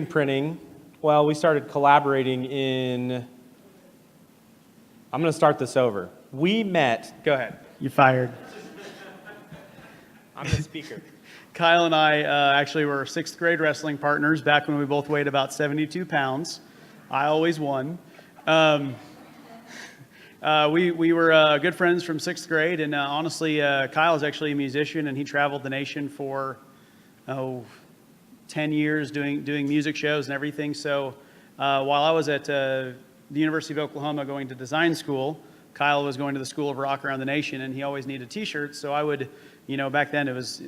Printing, well, we started collaborating I'm going to start this over. We met, go ahead. You fired. I'm the speaker. Kyle and I actually were sixth grade wrestling partners back when we both weighed about 72 pounds. I always won. We were good friends from sixth grade, and honestly, Kyle is actually a musician, and he traveled the nation for 10 years doing music shows and everything. So while I was at the University of Oklahoma going to design school, Kyle was going to the School of Rock around the nation, and he always needed T-shirts. So I would, back then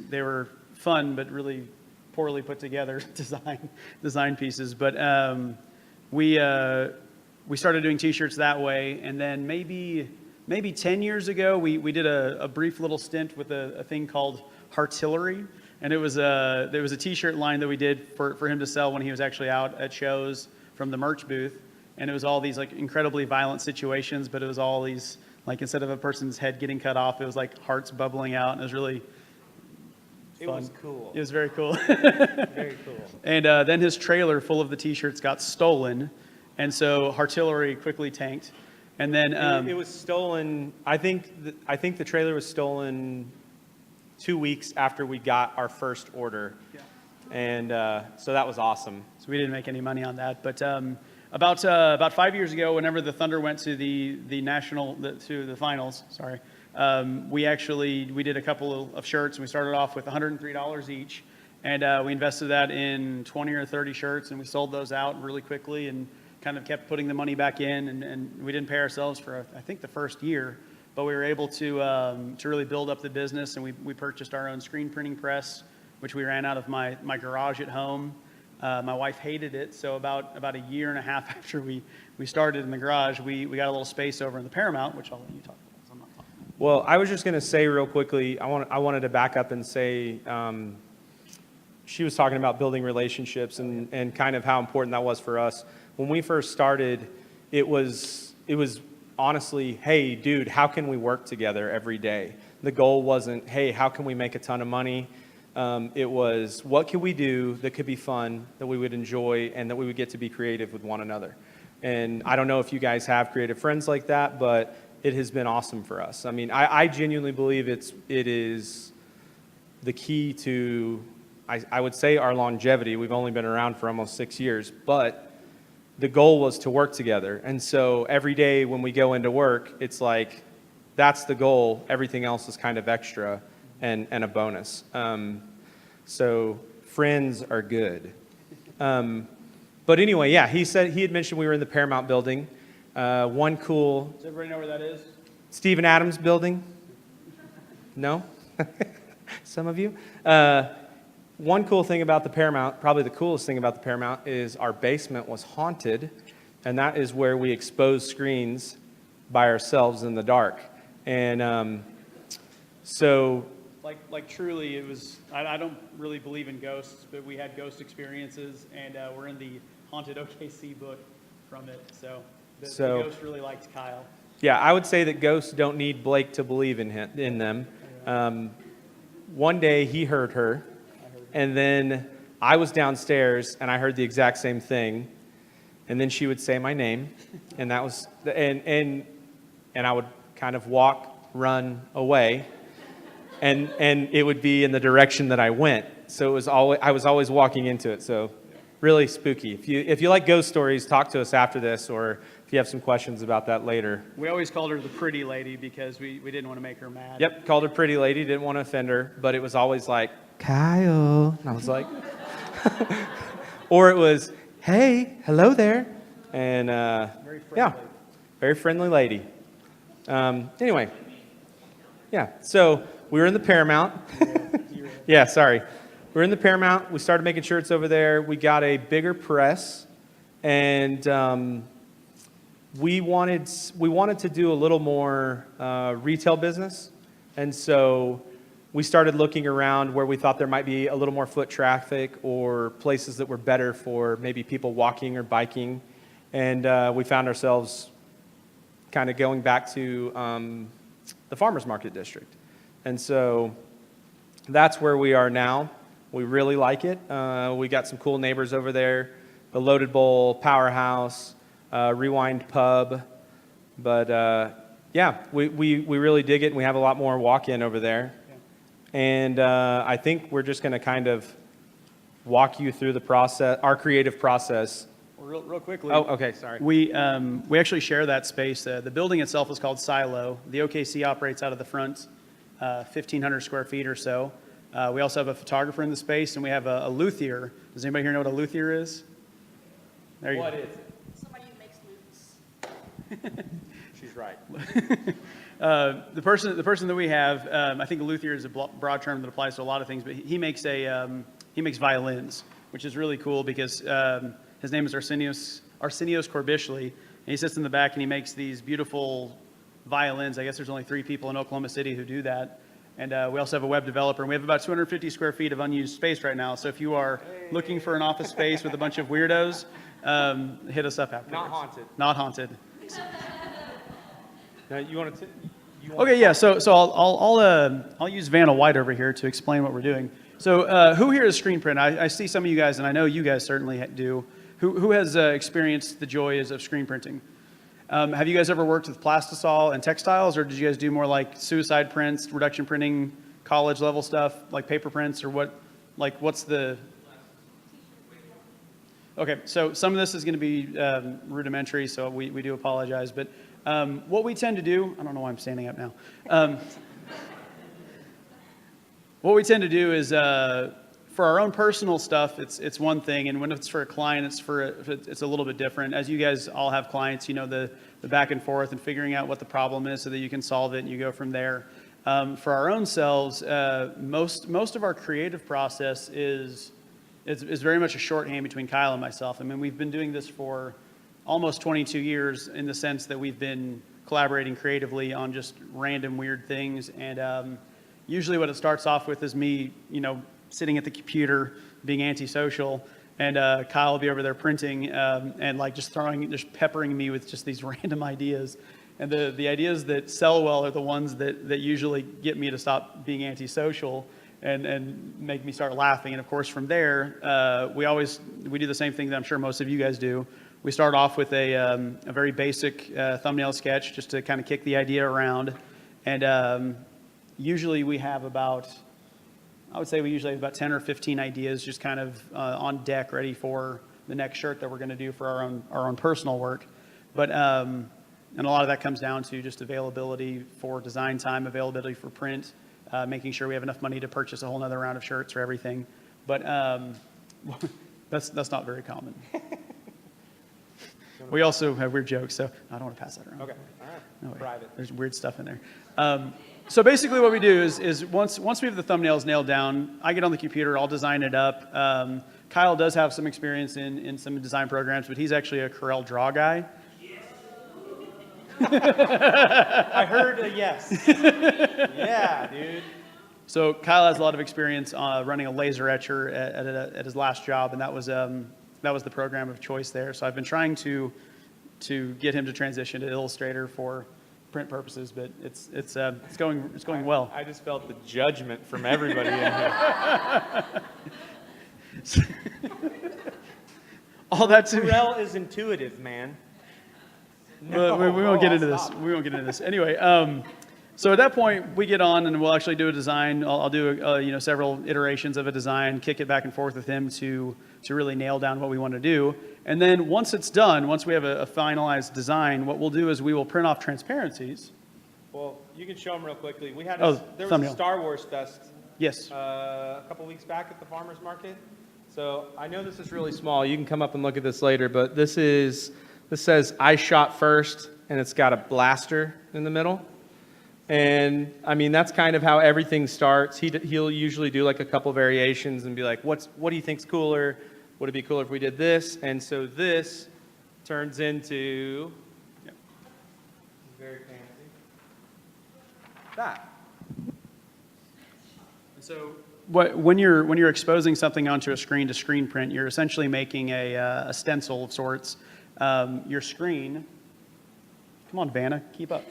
they were fun but really poorly put together design pieces. But we started doing T-shirts that way, and then maybe 10 years ago we did a brief little stint with a thing called Heartillery. And there was a T-shirt line that we did for him to sell when he was actually out at shows from the merch booth, and it was all these like incredibly violent situations, but it was all these like instead of a person's head getting cut off, it was like hearts bubbling out, and it was really fun. It was cool. It was very cool. Very cool. And then his trailer full of the T-shirts got stolen, and so Heartillery quickly tanked. And then It was stolen. I think the trailer was stolen 2 weeks after we got our first order. Yeah. And so that was awesome. So we didn't make any money on that. But about 5 years ago, whenever the Thunder went to the finals, we did a couple of shirts, and we started off with $103 each, and we invested that in 20 or 30 shirts, and we sold those out really quickly, and kind of kept putting the money back in, and we didn't pay ourselves for I think the first year. But we were able to really build up the business, and we purchased our own screen printing press, which we ran out of my garage at home. My wife hated it, so about a year and a half after we started in the garage, we got a little space over in the Paramount, which I'll let you talk about. So I'm not talking. Well, I was just going to say real quickly, I wanted to back up and say, she was talking about building relationships and kind of how important that was for us. When we first started, it was honestly, hey, dude, how can we work together every day? The goal wasn't, hey, how can we make a ton of money? It was, what could we do that could be fun, that we would enjoy, and that we would get to be creative with one another? And I don't know if you guys have creative friends like that, but it has been awesome for us. I mean, I genuinely believe it is the key to, I would say, our longevity. We've only been around for almost 6 years, but the goal was to work together. And so every day when we go into work, it's like, that's the goal. Everything else is kind of extra and a bonus. So friends are good. But anyway, yeah, he had mentioned we were in the Paramount building. One cool... Does everybody know where that is? Stephen Adams building? No? Some of you? One cool thing about the Paramount, probably the coolest thing about the Paramount, is our basement was haunted, and that is where we expose screens by ourselves in the dark. And so... Like truly, it was, I don't really believe in ghosts, but we had ghost experiences, and we're in the Haunted OKC book from it, so the ghost really liked Kyle. Yeah, I would say that ghosts don't need Blake to believe in them. One day he heard her, and then I was downstairs, and I heard the exact same thing, and then she would say my name, and that was, and I would kind of run away, and it would be in the direction that I went. So I was always walking into it. So really spooky. If you like ghost stories, talk to us after this, or if you have some questions about that later. We always called her the pretty lady because we didn't want to make her mad. Yep, called her pretty lady, didn't want to offend her, but it was always like, Kyle. And I was like, or it was, hey, hello there. And very friendly. Yeah, very friendly lady. Anyway, yeah, so we were in the Paramount. Yeah, sorry. We were in the Paramount. We started making shirts over there. We got a bigger press, and we wanted to do a little more retail business, and so we started looking around where we thought there might be a little more foot traffic or places that were better for maybe people walking or biking, and we found ourselves kind of going back to the Farmers Market District. And so that's where we are now. We really like it. We got some cool neighbors over there. the Loaded Bowl, Powerhouse, Rewind Pub. But yeah, we really dig it, and we have a lot more walk-in over there. And I think we're just going to kind of walk you through the process, our creative process. Real quickly. Oh, okay, sorry. We actually share that space. The building itself is called Silo. The OKC operates out of the front, 1,500 square feet or so. We also have a photographer in the space, and we have a luthier. Does anybody here know what a luthier is? There you What go. is it? Somebody who makes loops. She's right. The person that we have, I think a luthier is a broad term that applies to a lot of things, but he makes violins, which is really cool because his name is Arsenios Corbishley, and he sits in the back and he makes these beautiful violins. I guess there's only 3 people in Oklahoma City who do that. And we also have a web developer, and we have about 250 square feet of unused space right now. So if you are looking for an office space with a bunch of weirdos, hit us up afterwards. Not haunted. Not haunted. Now, you want to? Okay, yeah. So I'll use Vanna White over here to explain what we're doing. So who here is screen print? I see some of you guys, and I know you guys certainly do. Who has experienced the joys of screen printing? Have you guys ever worked with Plastisol and textiles, or did you guys do more like suicide prints, reduction printing, college level stuff, like paper prints, or what? Like what's the? Okay, so some of this is going to be rudimentary, so we do apologize. But what we tend to do, I don't know why I'm standing up now. What we tend to do is for our own personal stuff, it's one thing, and when it's for a client, it's a little bit different. As you guys all have clients, you know the back and forth and figuring out what the problem is so that you can solve it and you go from there. For our own selves, most of our creative process is very much a shorthand between Kyle and myself. I mean, we've been doing this for almost 22 years in the sense that we've been collaborating creatively on just random weird things. And usually what it starts off with is me, sitting at the computer, being antisocial, and Kyle will be over there printing and like just peppering me with just these random ideas. And the ideas that sell well are the ones that usually get me to stop being antisocial and make me start laughing. And of course, from there, we do the same thing that I'm sure most of you guys do. We start off with a very basic thumbnail sketch just to kind of kick the idea around. And usually we have about 10 or 15 ideas just kind of on deck ready for the next shirt that we're going to do for our own personal work. But and a lot of that comes down to just availability for design time, availability for print, making sure we have enough money to purchase a whole nother round of shirts or everything. But that's not very common. We also have weird jokes, so I don't want to pass that around. Okay, all right. No way. Private. There's weird stuff in there. So basically what we do is once we have the thumbnails nailed down, I get on the computer, I'll design it up. Kyle does have some experience in some design programs, but he's actually a Corel Draw guy. I heard a yes. Yeah, dude. So Kyle has a lot of experience running a laser etcher at his last job, and that was the program of choice there. So I've been trying to get him to transition to Illustrator for print purposes, but it's going well. I just felt the judgment from everybody in here. All that to Corel is intuitive, man. we won't get into this. We won't get into this. Anyway, so at that point, we get on and we'll actually do a design. I'll do several iterations of a design, kick it back and forth with him to really nail down what we want to do. And then once it's done, once we have a finalized design, what we'll do is we will print off transparencies. Well, you can show them real quickly. There was thumbnail. a Star Wars fest Yes. a couple weeks back at the farmer's market. So I know this is really small. You can come up and look at this later, but this says I shot first, and it's got a blaster in the middle. And I mean, that's kind of how everything starts. He'll usually do like a couple variations and be like, what do you think's cooler? Would it be cooler if we did this? And so this turns into very fancy. That. So when you're exposing something onto a screen to screen print, you're essentially making a stencil of sorts. Your screen, come on, Vanna, keep up.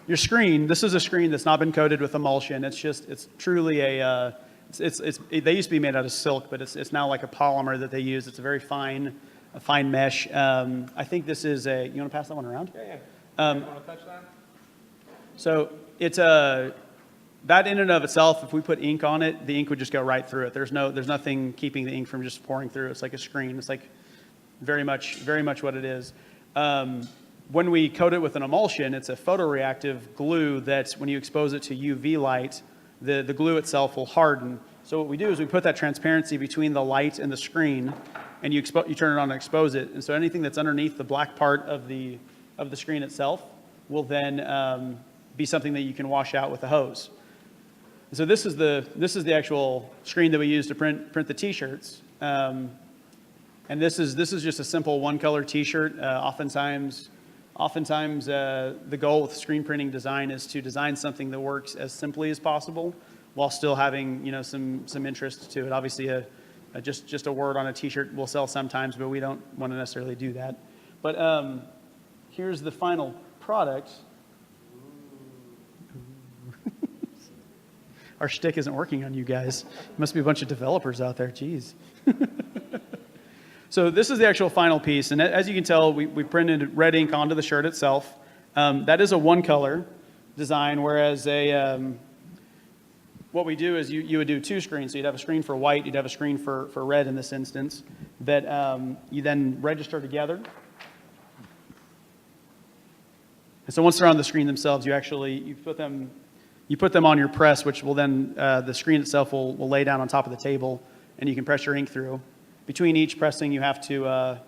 Your screen, this is a screen that's not been coated with emulsion. It's truly a they used to be made out of silk, but it's now like a polymer that they use. It's a fine mesh. I think this is a, you want to pass that one around? Yeah. Um, You want to touch that? So it's that in and of itself, if we put ink on it, the ink would just go right through it. There's nothing keeping the ink from just pouring through. It's like a screen. It's like very much what it is. When we coat it with an emulsion, it's a photoreactive glue that when you expose it to UV light, the glue itself will harden. So what we do is we put that transparency between the light and the screen, and you turn it on and expose it. And so anything that's underneath the black part of the screen itself will then be something that you can wash out with a hose. So this is the actual screen that we use to print the T-shirts. And this is just a simple one-color T-shirt. Oftentimes, the goal with screen printing design is to design something that works as simply as possible, while still having some interest to it. Obviously, just a word on a T-shirt will sell sometimes, but we don't want to necessarily do that. But here's the final product. Our shtick isn't working on you guys. Must be a bunch of developers out there. Jeez. So this is the actual final piece, and as you can tell, we printed red ink onto the shirt itself. That is a one-color design, whereas what we do is you would do two screens. So you'd have a screen for white, you'd have a screen for red in this instance, that you then register together. And so once they're on the screen themselves, you put them on your press, which will then, the screen itself will lay down on top of the table, and you can press your ink through. Between each pressing, you have to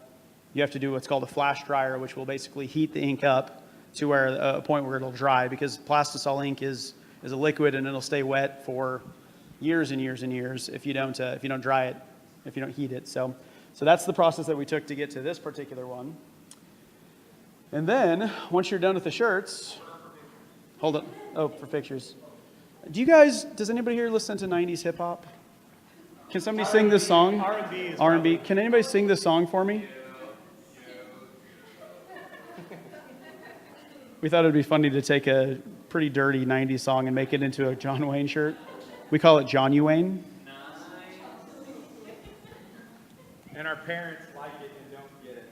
do what's called a flash dryer, which will basically heat the ink up to a point where it'll dry, because plastisol ink is a liquid and it'll stay wet for years and years and years if you don't dry it, if you don't heat it. So that's the process that we took to get to this particular one. And then once you're done with the shirts, hold on. Oh, for pictures. Does anybody here listen to 90s hip hop? Can somebody sing this song? R&B. Can anybody sing this song for me? We thought it'd be funny to take a pretty dirty 90s song and make it into a John Wayne shirt. We call it John Wayne. And our parents like it and don't get it.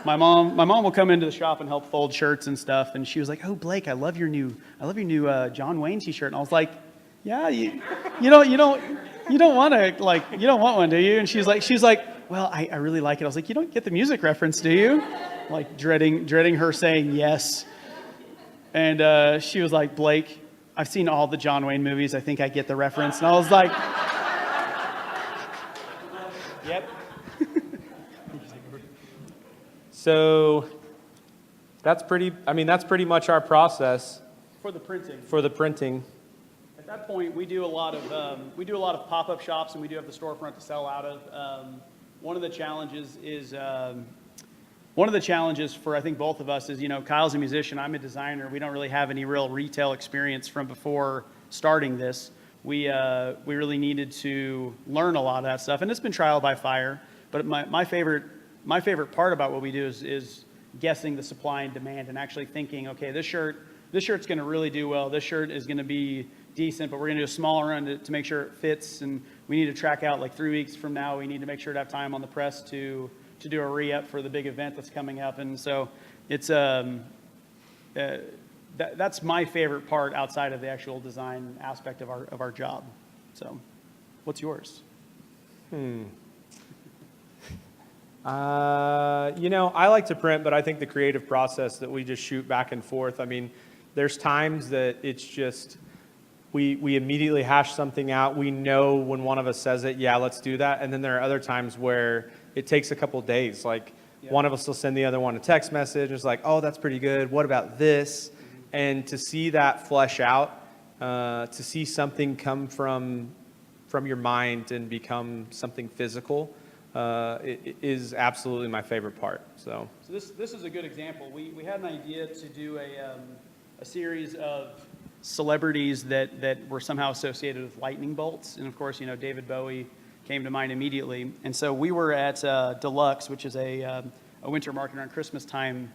My mom will come into the shop and help fold shirts and stuff, and she was like, "Oh, Blake, I love your new John Wayne T-shirt." And I was like, "Yeah, you don't want one, do you?" And she's like, "Well, I really like it." I was like, "You don't get the music reference, do you?" Like dreading her saying yes. And she was like, "Blake, I've seen all the John Wayne movies. I think I get the reference." And I was like, "Yep." So that's pretty much our process For the printing. for the printing. At that point, we do a lot of pop-up shops, and we do have the storefront to sell out of. One of the challenges for I think both of us is, Kyle's a musician, I'm a designer. We don't really have any real retail experience from before starting this. We really needed to learn a lot of that stuff, and it's been trial by fire. But my favorite part about what we do is guessing the supply and demand, and actually thinking, okay, this shirt's going to really do well. This shirt is going to be decent, but we're going to do a smaller run to make sure it fits, and we need to track out like 3 weeks from now. We need to make sure to have time on the press to do a re-up for the big event that's coming up. And so it's that's my favorite part outside of the actual design aspect of our job. So what's yours? I like to print, but I think the creative process that we just shoot back and forth. I mean, there's times that it's just we immediately hash something out. We know when one of us says it, yeah, let's do that. And then there are other times where it takes a couple days. Like one of us will send the other one a text message. It's like, oh, that's pretty good. What about this? And to see that flesh out, to see something come from your mind and become something physical, it is absolutely my favorite part. So this is a good example. We had an idea to do a series of celebrities that were somehow associated with lightning bolts, and of course, David Bowie came to mind immediately. And so we were at Deluxe, which is a winter market around Christmas time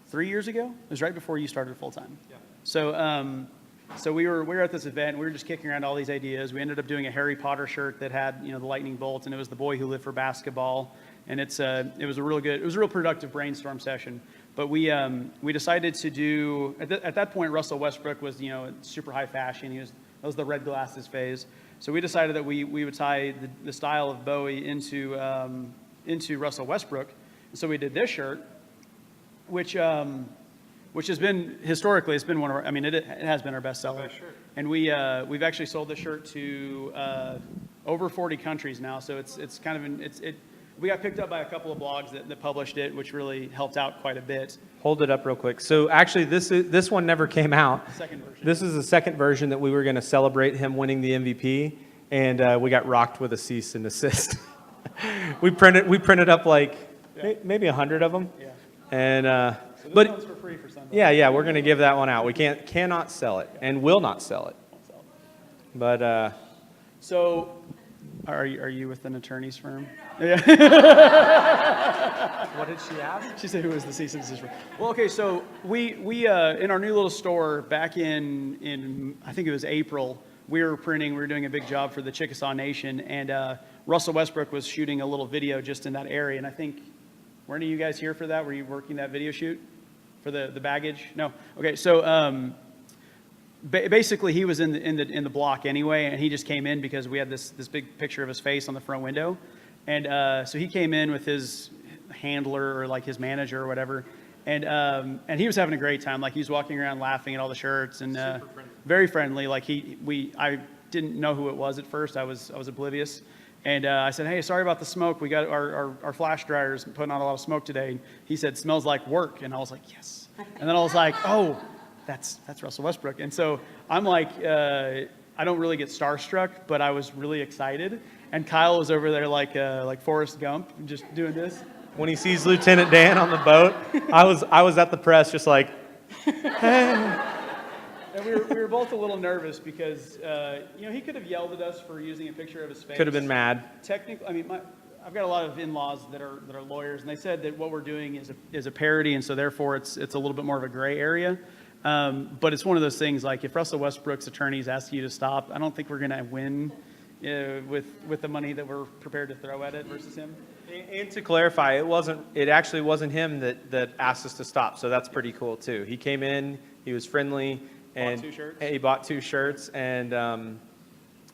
3 years ago. It was right before you started full time. Yeah. So So we were at this event. We were just kicking around all these ideas. We ended up doing a Harry Potter shirt that had the lightning bolt, and it was the boy who lived for basketball. And it was a real productive brainstorm session. But we decided to do at that point Russell Westbrook was super high fashion. That was the red glasses phase. So we decided that we would tie the style of Bowie into Russell Westbrook. And so we did this shirt, which has been historically, it's been one of our, it has been our best seller. And we've actually sold the shirt to over 40 countries now. So it's kind of we got picked up by a couple of blogs that published it, which really helped out quite a bit. Hold it up real quick. So actually, this one never came out. Second version. This is the second version that we were going to celebrate him winning the MVP, and we got rocked with a cease and desist. we printed up like maybe 100 of them. Yeah. And So this but one's for free for somebody. yeah, we're going to give that one out. We cannot sell it and will not sell it. But So, are you with an attorney's firm? Yeah. what did she ask? She said, "Who is the cease and desist firm?" Well, okay. So we in our new little store back in I think it was April. We were doing a big job for the Chickasaw Nation, and Russell Westbrook was shooting a little video just in that area. And I think, weren't you guys here for that? Were you working that video shoot for the baggage? No. Okay. So. Basically, he was in the block anyway, and he just came in because we had this big picture of his face on the front window, and so he came in with his handler or like his manager or whatever, and he was having a great time. Like he was walking around laughing at all the shirts and very friendly. Like I didn't know who it was at first. I was oblivious, and I said, "Hey, sorry about the smoke. We got our flash dryers putting on a lot of smoke today." And he said, "Smells like work," and I was like, "Yes," and then I was like, "Oh." That's Russell Westbrook. And so I'm like, I don't really get starstruck, but I was really excited. And Kyle was over there like Forrest Gump, just doing this. When he sees Lieutenant Dan on the boat, I was at the press just like, hey. And we were both a little nervous because, he could have yelled at us for using a picture of his face. Could have been mad. Technically, I've got a lot of in-laws that are lawyers, and they said that what we're doing is a parody, and so therefore it's a little bit more of a gray area. But it's one of those things, like if Russell Westbrook's attorneys ask you to stop, I don't think we're going to win with the money that we're prepared to throw at it versus him. And to clarify, it actually wasn't him that asked us to stop, so that's pretty cool too. He came in, he was friendly, and he bought 2 shirts, and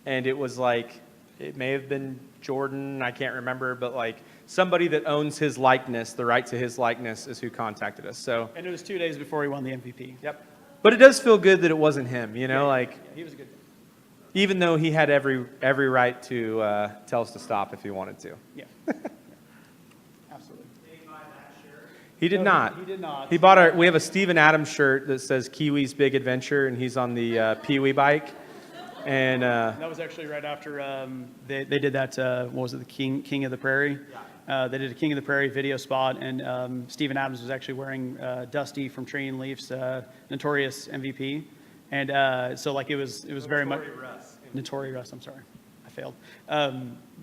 it was like, it may have been Jordan, I can't remember, but like somebody that owns his likeness, the right to his likeness, is who contacted us. So. And it was 2 days before he won the MVP. Yep. But it does feel good that it wasn't him, like. Yeah, he was a good guy. Even though he had every right to tell us to stop if he wanted to. Yeah. Absolutely. He did not. He did not. He bought we have a Steven Adams shirt that says Kiwi's Big Adventure, and he's on the Pee-wee bike. And that was actually right after they did that, what was it, the King of the Prairie? Yeah. They did a King of the Prairie video spot, and Steven Adams was actually wearing Dusty from Training Leaf's Notorious MVP. And so like it was very much Notorious Russ. I'm sorry, I failed.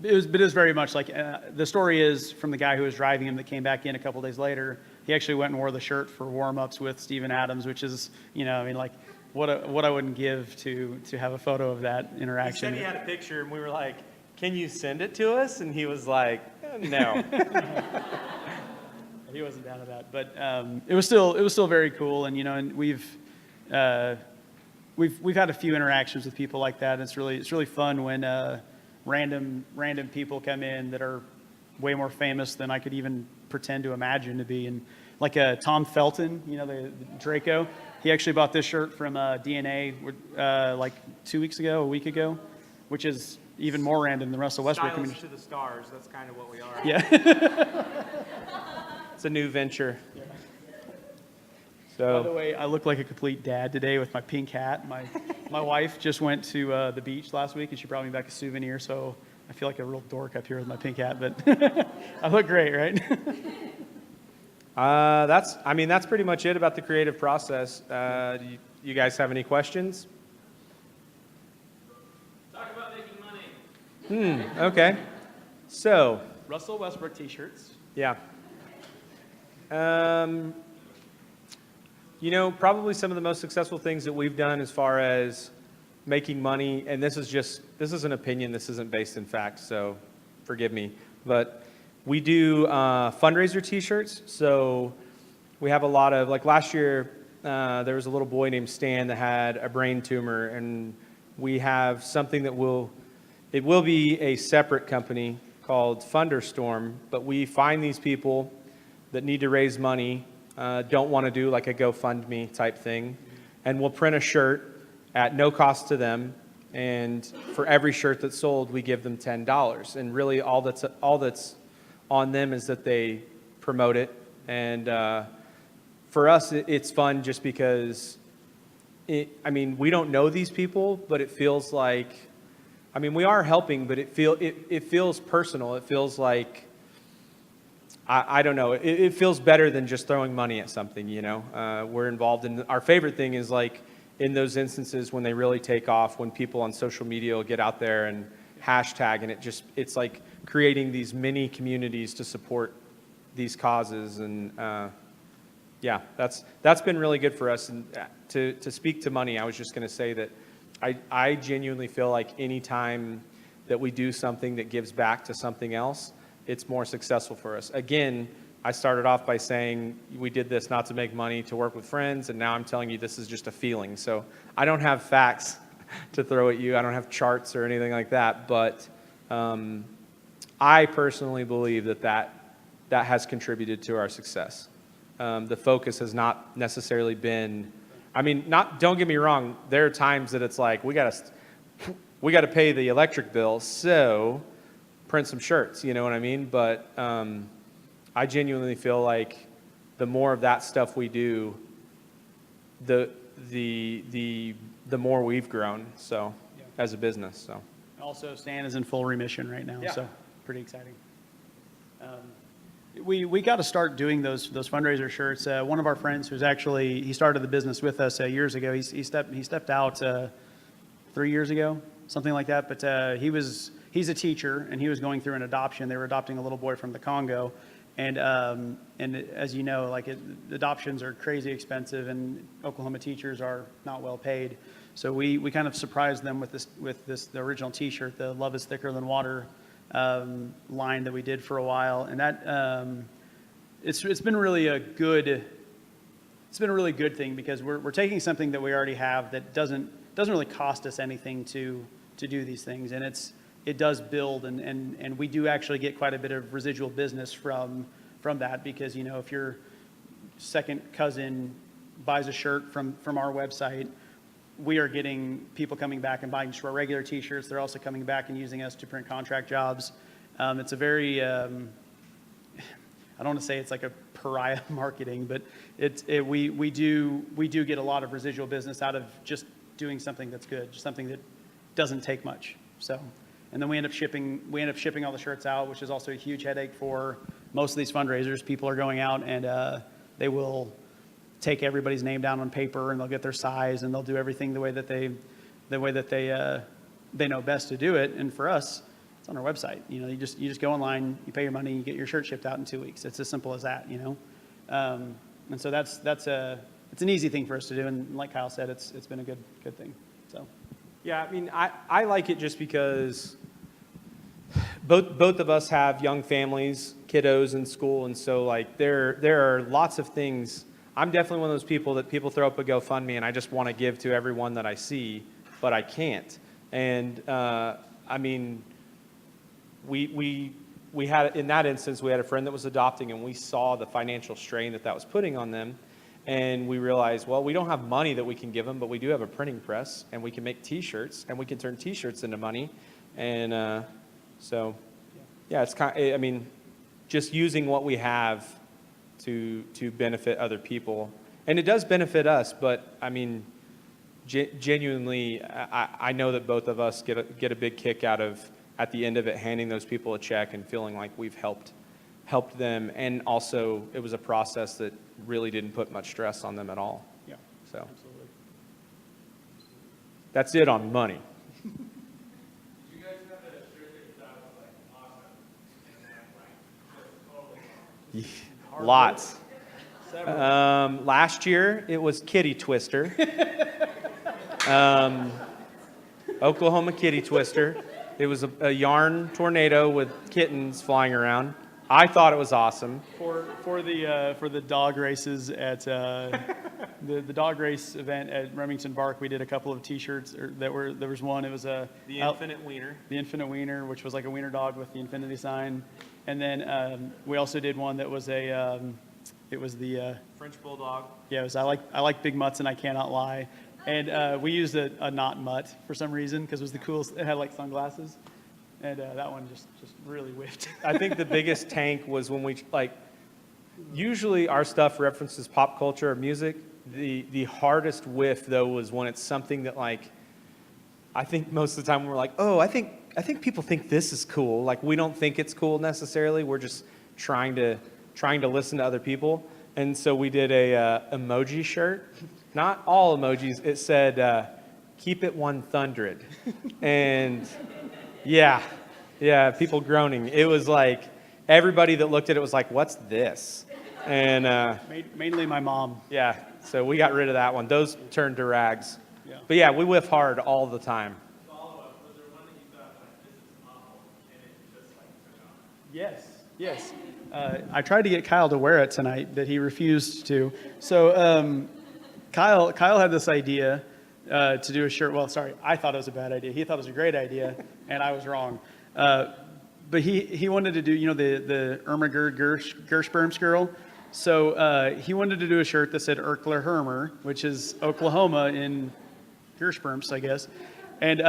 It was very much like the story is from the guy who was driving him that came back in a couple days later. He actually went and wore the shirt for warm-ups with Steven Adams, which is like what I wouldn't give to have a photo of that interaction. He said he had a picture, and we were like, "Can you send it to us?" And he was like, "No." He wasn't down to that, but it was still very cool, and and we've had a few interactions with people like that. It's really fun when random people come in that are way more famous than I could even pretend to imagine to be. And like Tom Felton, the Draco, he actually bought this shirt from DNA like a week ago, which is even more random than Russell Westbrook. Styles to the stars. That's kind of what we are. Yeah. It's a new venture. Yeah. So. By the way, I look like a complete dad today with my pink hat. My wife just went to the beach last week, and she brought me back a souvenir, so I feel like a real dork up here with my pink hat, but I look great, right? That's pretty much it about the creative process. Do you guys have any questions? Talk about making money. Okay. So. Russell Westbrook t-shirts. Yeah. You know, probably some of the most successful things that we've done as far as making money, and this is an opinion, this isn't based in fact, so forgive me, but we do fundraiser t-shirts. So we have a lot of, like last year, there was a little boy named Stan that had a brain tumor, and we have something that it will be a separate company called Funderstorm, but we find these people that need to raise money, don't want to do like a GoFundMe type thing, and we'll print a shirt at no cost to them, and for every shirt that's sold, we give them $10. And really all that's on them is that they promote it. And for us, it's fun just because, I mean, we don't know these people, but it feels like, I mean, we are helping, but it feels personal. It feels like, I don't know. It feels better than just throwing money at something, you know. We're involved in, our favorite thing is like in those instances when they really take off, when people on social media will get out there and hashtag, and it's like creating these mini communities to support these causes. And yeah, that's been really good for us. And to speak to money, I was just going to say that I genuinely feel like any time that we do something that gives back to something else, it's more successful for us. Again, I started off by saying we did this not to make money, to work with friends, and now I'm telling you this is just a feeling. So I don't have facts to throw at you. I don't have charts or anything like that, but I personally believe that has contributed to our success. The focus has not necessarily been, I mean, don't get me wrong, there are times that it's like, we got to pay the electric bill, so print some shirts, you know what I mean? But I genuinely feel like the more of that stuff we do, the more we've grown, so, as a business, so. Also, Stan is in full remission right now, Yeah. so pretty exciting. We got to start doing those fundraiser shirts. One of our friends who's actually, he started the business with us years ago. He stepped out 3 years ago, something like that. But he's a teacher, and he was going through an adoption. They were adopting a little boy from the Congo, and as you know, like adoptions are crazy expensive, and Oklahoma teachers are not well paid. So we kind of surprised them with the original T-shirt, the "Love is Thicker Than Water" line that we did for a while, and that it's been really a good thing because we're taking something that we already have that doesn't really cost us anything to do these things, and it does build, and we do actually get quite a bit of residual business from that, because you know, if your second cousin buys a shirt from our website, we are getting people coming back and buying just our regular T-shirts. They're also coming back and using us to print contract jobs. It's a very, I don't want to say it's like a pariah marketing, but we do get a lot of residual business out of just doing something that's good, just something that doesn't take much. So, and then we end up shipping all the shirts out, which is also a huge headache for most of these fundraisers. People are going out and they will take everybody's name down on paper, and they'll get their size, and they'll do everything the way that they know best to do it. And for us, it's on our website. You know, you just go online, you pay your money, you get your shirt shipped out in 2 weeks. It's as simple as that, you know. And so it's an easy thing for us to do. And like Kyle said, it's been a good thing. So. Yeah, I mean, I like it just because both of us have young families, kiddos in school, and so like there are lots of things. I'm definitely one of those people that people throw up a GoFundMe and I just want to give to everyone that I see, but I can't. And I mean, we had, in that instance, we had a friend that was adopting, and we saw the financial strain that was putting on them. And we realized, well, we don't have money that we can give them, but we do have a printing press, and we can make T-shirts, and we can turn T-shirts into money. And so, yeah, it's kind of, I mean, just using what we have to benefit other people. And it does benefit us, but I mean, genuinely, I know that both of us get a big kick out of, at the end of it, handing those people a check and feeling like we've helped them. And also, it was a process that really didn't put much stress on them at all. Yeah, so absolutely. That's it on money. You guys have a shirt that was like awesome, and then like just totally Lots. Last year, it was Kitty Twister. Oklahoma Kitty Twister. It was a yarn tornado with kittens flying around. I thought it was awesome. For the dog races at the dog race event at Remington Park, we did a couple of T-shirts. There was one. It was The Infinite Wiener. the Infinite Wiener, which was like a wiener dog with the infinity sign, and then we also did one that was it was the French Bulldog. yeah, it was I like big mutts and I cannot lie, and we used a not mutt for some reason because it was the coolest. It had like sunglasses, and that one just really whiffed. I think the biggest tank was when we, usually our stuff references pop culture or music. The hardest whiff, though, was when it's something that, I think most of the time we're like, oh, I think people think this is cool. Like, we don't think it's cool necessarily. We're just trying to listen to other people. And so we did a emoji shirt. Not all emojis. It said, keep it 100. And yeah, people groaning. It was like, everybody that looked at it was like, what's this? And Mainly my mom. yeah, so we got rid of that one. Those turned to rags. Yeah. But yeah, we whiff hard all the time. Follow-up, was there one that you thought, like, this is awful, and it just, like, took off? Yes. I tried to get Kyle to wear it tonight, but he refused to. So Kyle had this idea to do a shirt. Well, sorry, I thought it was a bad idea. He thought it was a great idea, and I was wrong. But he wanted to do, the Irma Gerd Gershberms girl. So he wanted to do a shirt that said Erkler Hermer, which is Oklahoma in Gershberms, I guess. And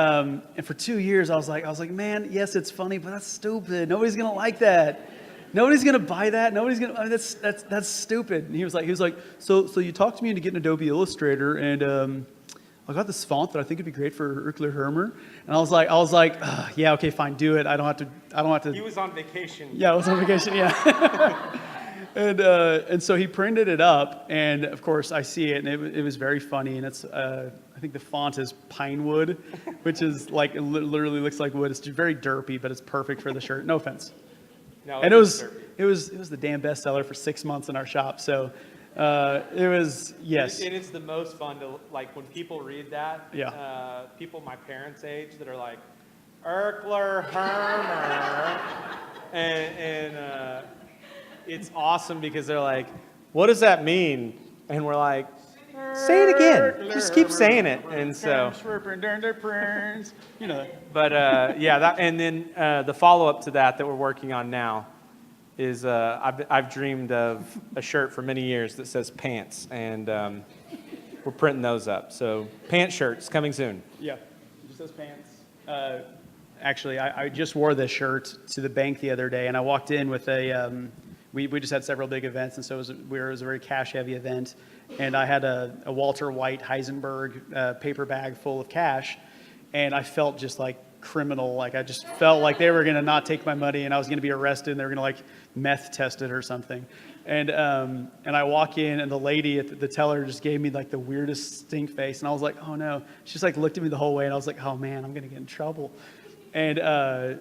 for 2 years, I was like, man, yes, it's funny, but that's stupid. Nobody's gonna like that. Nobody's gonna buy that. Nobody's gonna. I mean, that's stupid. And he was like, so you talked me into getting Adobe Illustrator, and I got this font that I think would be great for Erkler Hermer. And I was like, yeah, okay, fine, do it. I don't have to. He was on vacation. Yeah, I was on vacation. Yeah. And so he printed it up, and of course I see it, and it was very funny. And it's I think the font is pine wood, which is like it literally looks like wood. It's very derpy, but it's perfect for the shirt. No offense. No, And it was the damn bestseller for 6 months in our shop. So it was yes. And it's the most fun to, when people read that. Yeah. People my parents' age that are like, Erkler Hermer. and it's awesome because they're like, what does that mean? And we're like, say it again. Just keep saying it. And so, you know. but yeah, and then the follow-up to that we're working on now is I've dreamed of a shirt for many years that says pants, and we're printing those up. So pant shirts coming soon. Yeah, just those pants. Actually, I just wore this shirt to the bank the other day, and I walked in with a. We just had several big events, and so it was a very cash-heavy event. And I had a Walter White Heisenberg paper bag full of cash, and I felt just like criminal. Like I just felt like they were going to not take my money, and I was going to be arrested, and they were going to meth test it or something. And I walk in, and the lady at the teller just gave me the weirdest stink face, and I was like, oh no. She just looked at me the whole way, and I was like, oh man, I'm going to get in trouble. And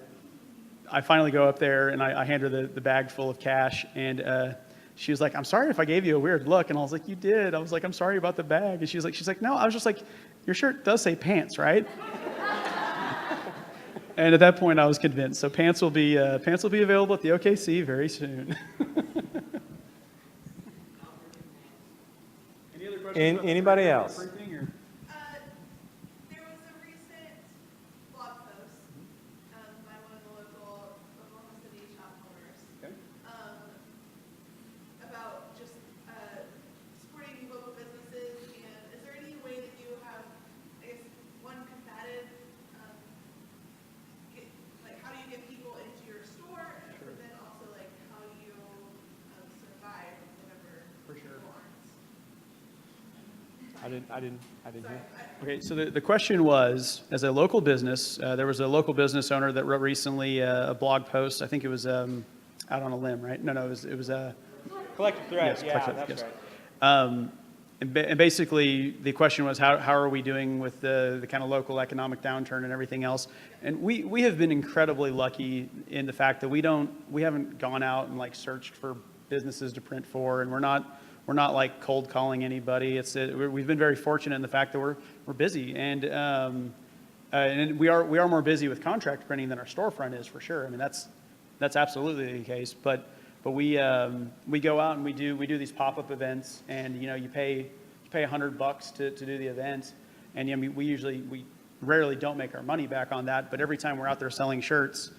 I finally go up there, and I hand her the bag full of cash, and she was like, I'm sorry if I gave you a weird look. And I was like, you did. I was like, I'm sorry about the bag. And she's like, no. I was just like, your shirt does say pants, right? And at that point, I was convinced. So pants will be available at the OKC very soon. Any other questions? Anybody else? Printing or? There was a recent blog post by one of the local Oklahoma City shop owners Okay. about just supporting local businesses. And is there any way that you have, I guess, one combative, how do you get people into your store, but then also how do you survive whenever For sure. people aren't? I didn't hear. Okay, so the question was, as a local business, there was a local business owner that wrote recently a blog post. I think it was out on a limb, right? No, it was a Collective Thread. Yes, Yeah, Collective, that's yes. right. And basically, the question was, how are we doing with the kind of local economic downturn and everything else? And we have been incredibly lucky in the fact that we haven't gone out and searched for businesses to print for, and we're we're not like cold calling anybody. We've been very fortunate in the fact that we're busy, and we are more busy with contract printing than our storefront is, for sure. I mean, that's absolutely the case. But we go out and we do these pop-up events, and you pay $100 to do the event, and I mean, we rarely don't make our money back on that. But every time we're out there selling shirts,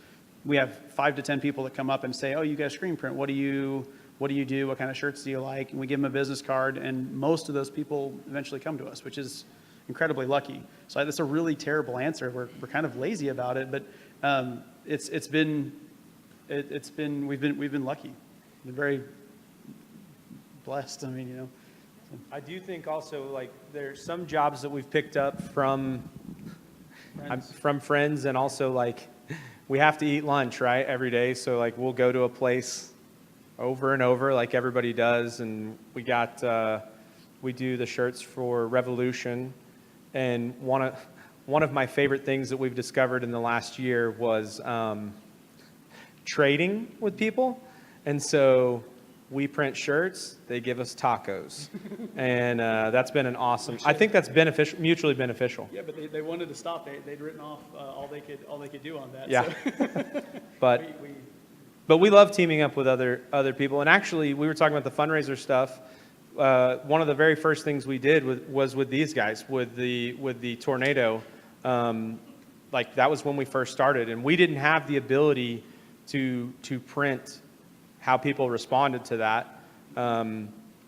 we have 5 to 10 people that come up and say, "Oh, you guys screen print? What do you do? What kind of shirts do you like?" And we give them a business card, and most of those people eventually come to us, which is incredibly lucky. So that's a really terrible answer. We're kind of lazy about it, but we've been lucky. We've been very blessed. I mean, I do think also, like, there's some jobs that we've picked up from friends, and also, like, we have to eat lunch, right, every day. So, like, we'll go to a place over and over, like everybody does, and we do the shirts for Revolution, and one of my favorite things that we've discovered in the last year was trading with people, and so we print shirts, they give us tacos, and that's been an awesome. I think that's mutually beneficial. yeah, but they wanted to stop. They'd written off all they could do on that. Yeah, So. but we love teaming up with other people. And actually, we were talking about the fundraiser stuff. One of the very first things we did was with these guys, with the tornado. Like, that was when we first started, and we didn't have the ability to print how people responded to that.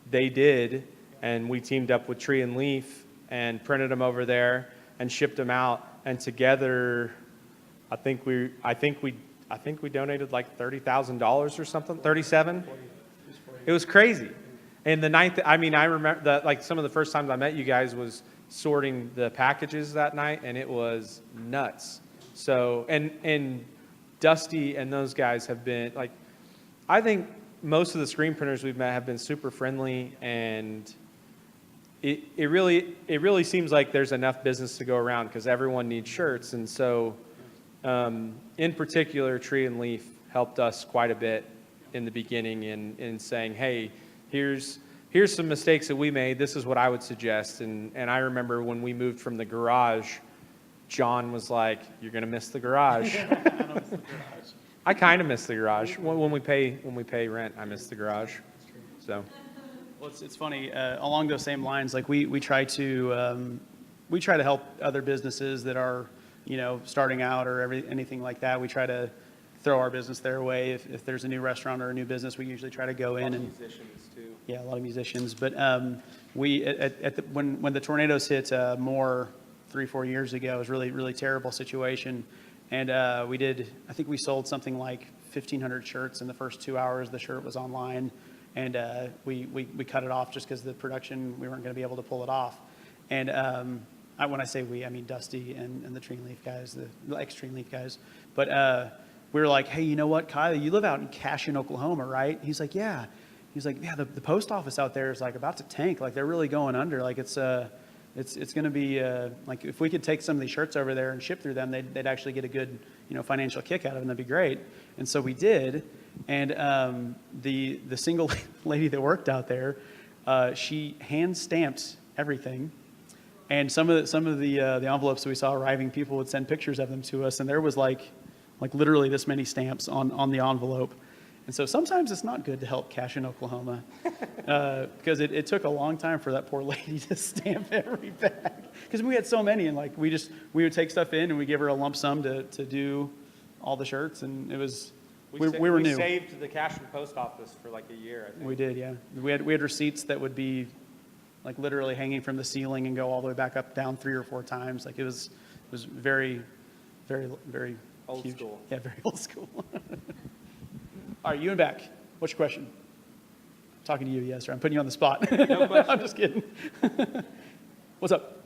They did, and we teamed up with Tree and Leaf and printed them over there and shipped them out. And together, I think we donated like $30,000 or something, 37. It was crazy. And the night, I remember that, like, some of the first times I met you guys was sorting the packages that night, and it was nuts. So, and Dusty and those guys have been, like, I think most of the screen printers we've met have been super friendly, and it really seems like there's enough business to go around because everyone needs shirts. And so, in particular, Tree and Leaf helped us quite a bit in the beginning in saying, "Hey, here's some mistakes that we made. This is what I would suggest." And I remember when we moved from the garage, John was like, "You're going to miss the garage." I kind of miss the garage. When we pay rent, I miss the garage. So, well, it's funny. Along those same lines, like we try to help other businesses that are starting out or anything like that. We try to throw our business their way. If there's a new restaurant or a new business, we usually try to go in. And musicians too. Yeah, a lot of musicians. But when the tornadoes hit more 3-4 years ago, it was really, really terrible situation. And I think we sold something like 1,500 shirts in the first 2 hours the shirt was online. And we cut it off just because the production, we weren't going to be able to pull it off. And when I say we, I mean Dusty and the Tree and Leaf guys, the ex-Tree and Leaf guys. But we were like, "Hey, you know what, Kyle, you live out in Cashion, Oklahoma, right?" He's like, "Yeah." He's like, "Yeah, the post office out there is like about to tank. Like, they're really going under. Like, it's going to be like, if we could take some of these shirts over there and ship through them, they'd actually get a good financial kick out of them. That'd be great." And so we did. And the single lady that worked out there, she hand stamped everything. And some of the envelopes that we saw arriving, people would send pictures of them to us, and there was like literally this many stamps on the envelope. And so sometimes it's not good to help Cashion, Oklahoma, because it took a long time for that poor lady to stamp every bag. Because we had so many, and like we would take stuff in and we give her a lump sum to do all the shirts, and it was we were new. We saved the Cashion post office for like a year, I think. We did, yeah. We had receipts that would be like literally hanging from the ceiling and go all the way back up, down 3 or 4 times. Like it was very, very, very Old huge. school. Yeah, very old school. All right, you in back. What's your question? I'm talking to you, yes, sir. I'm putting you on the spot. No question. I'm just kidding. What's up?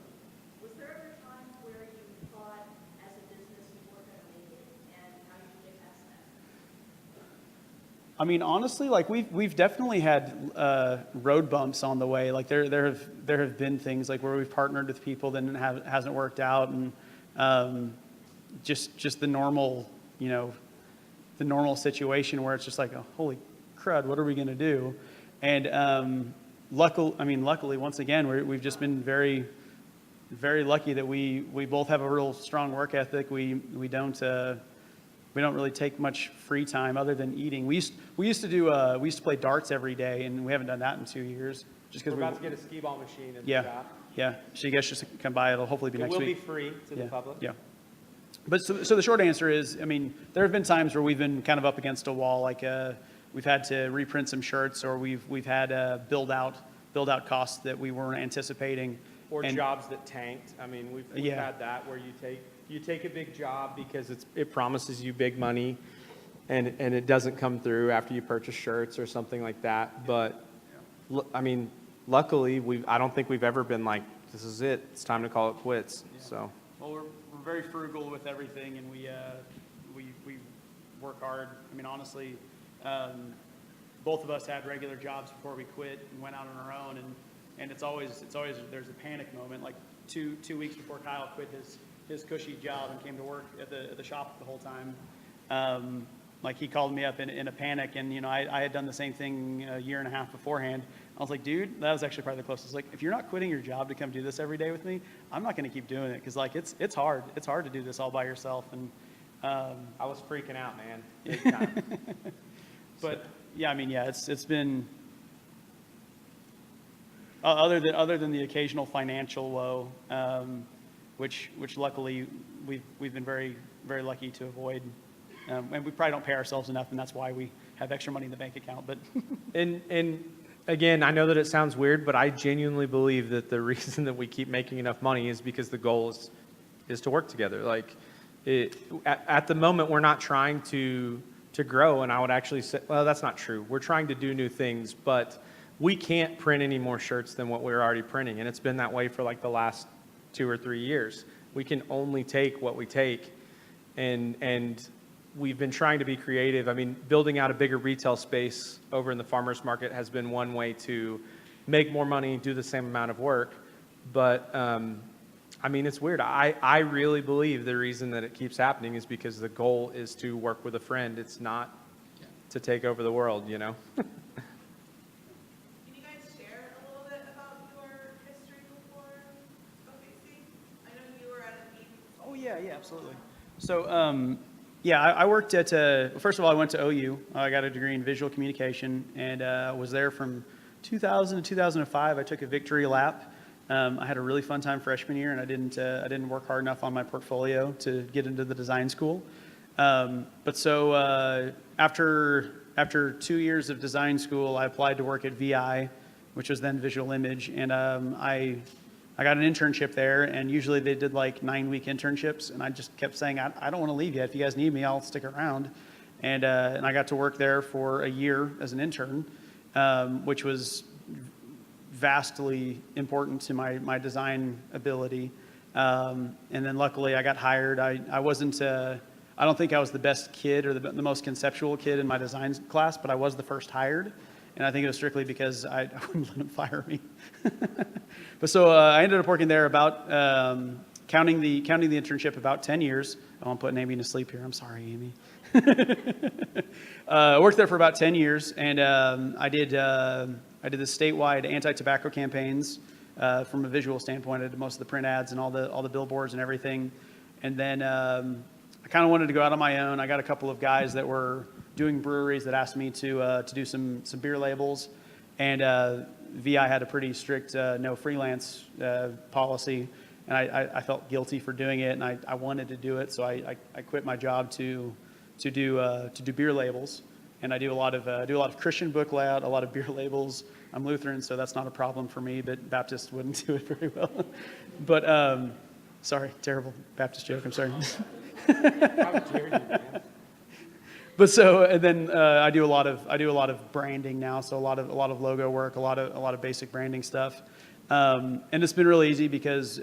Was there ever a time where you thought as a business you weren't going to make it, and how did you get past that? I mean, honestly, like we've definitely had road bumps on the way. Like there have been things like where we've partnered with people that hasn't worked out, and just the normal, the normal situation where it's just like, oh, holy crud, what are we going to do? And luckily, once again, we've just been very, very lucky that we both have a real strong work ethic. We don't really take much free time other than eating. We used to play darts every day, and we haven't done that in 2 years. Just We're because about to get a skee ball machine in the yeah, shop. yeah. So you guys just come by. It'll hopefully be It next will be week. free to the public. Yeah. But so the short answer is, I mean, there have been times where we've been kind of up against a wall, like we've had to reprint some shirts, or we've had build out costs that we weren't anticipating. Or And- jobs that tanked. I mean, we've Yeah. had that where you take a big job because it promises you big money, and it doesn't come through after you purchase shirts or something like that. But I mean, luckily I don't think we've ever been like, this is it. It's time to call it quits. So Well, we're very frugal with everything, and we work hard. I mean, honestly, both of us had regular jobs before we quit and went out on our own, and it's always there's a panic moment. Like two weeks before Kyle quit his cushy job and came to work at the shop the whole time. Like he called me up in a panic, and I had done the same thing a year and a half beforehand. I was like, dude, that was actually probably the closest. Like, if you're not quitting your job to come do this every day with me, I'm not going to keep doing it, because like it's hard. It's hard to do this all by yourself, and I was freaking out, man. Big time. but yeah, I mean, yeah, it's been other than the occasional financial low, which luckily we've been very, very lucky to avoid. And we probably don't pay ourselves enough, and that's why we have extra money in the bank account. But And again, I know that it sounds weird, but I genuinely believe that the reason that we keep making enough money is because the goal is to work together. Like at the moment, we're not trying to grow, and I would actually say, well, that's not true. We're trying to do new things, but we can't print any more shirts than what we're already printing, and it's been that way for like the last 2 or 3 years. We can only take what we take, and we've been trying to be creative. I mean, building out a bigger retail space over in the farmers market has been one way to make more money, do the same amount of work. But I mean, it's weird. I really believe the reason that it keeps happening is because the goal is to work with a friend. It's not to take over the world, Can you guys share a little bit about your history before OKC? I know you were at a meeting. oh yeah, absolutely. So yeah, I worked at first of all, I went to OU. I got a degree in visual communication, and was there from 2000 to 2005. I took a victory lap. I had a really fun time freshman year, and I didn't work hard enough on my portfolio to get into the design school. But so after 2 years of design school, I applied to work at VI, which was then Visual Image, and I got an internship there, and usually they did like 9-week internships, and I just kept saying, I don't want to leave yet. If you guys need me, I'll stick around. And I got to work there for a year as an intern, which was vastly important to my design ability. And then luckily I got hired. I wasn't, I don't think I was the best kid or the most conceptual kid in my design class, but I was the first hired. And I think it was strictly because I wouldn't let him fire me. But so I ended up working there about, counting the internship, about 10 years. Oh, I'm putting Amy to sleep here. I'm sorry, Amy. I worked there for about 10 years, and I did the statewide anti-tobacco campaigns from a visual standpoint. I did most of the print ads and all the billboards and everything. And then I kind of wanted to go out on my own. I got a couple of guys that were doing breweries that asked me to do some beer labels, and VI had a pretty strict no freelance policy, and I felt guilty for doing it, and I wanted to do it, so I quit my job to do beer labels, and I do a lot of Christian book layout, a lot of beer labels. I'm Lutheran, so that's not a problem for me, but Baptists wouldn't do it very well. But sorry, terrible Baptist joke. I'm sorry. How dare you, man? But so, and then I do a lot of branding now, so a lot of logo work, a lot of basic branding stuff, and it's been really easy because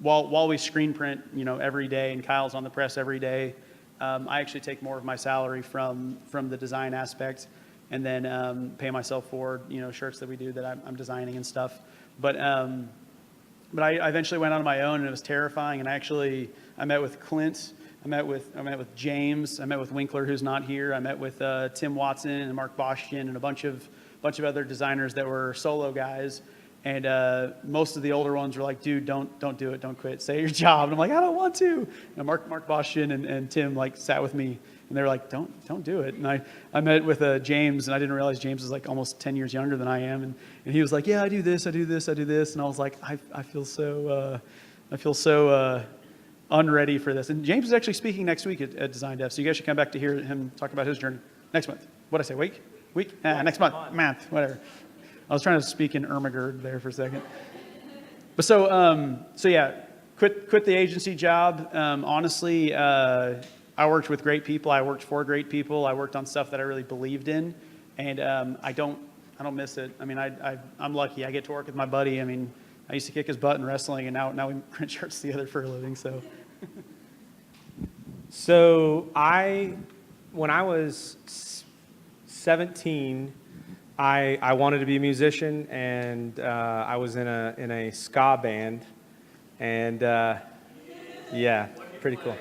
while we screen print, every day, and Kyle's on the press every day, I actually take more of my salary from the design aspect, and then pay myself for shirts that we do that I'm designing and stuff. But I eventually went on my own, and it was terrifying. And I met with Clint. I met with James. I met with Winkler, who's not here. I met with Tim Watson and Mark Bostian and a bunch of bunch of other designers that were solo guys. And most of the older ones were like, dude, don't do it, don't quit, stay at your job. And I'm like, I don't want to. And Mark Boshin and Tim like sat with me, and they were like, don't do it. And I met with James, and I didn't realize James is like almost 10 years younger than I am. And he was like, yeah, I do this, I do this, I do this. And I was like, I feel so unready for this. And James is actually speaking next week at Design Dev, so you guys should come back to hear him talk about his journey next month. What'd I say, week? Next month, whatever. I was trying to speak in Ermagerd there for a second. But so yeah, quit the agency job. Honestly, I worked with great people. I worked for great people. I worked on stuff that I really believed in, and I don't miss it. I mean, I'm lucky. I get to work with my buddy. I mean, I used to kick his butt in wrestling, and now we print shirts together for a living. So when I was 17, I wanted to be a musician, and I was in a ska band, and yeah, pretty cool.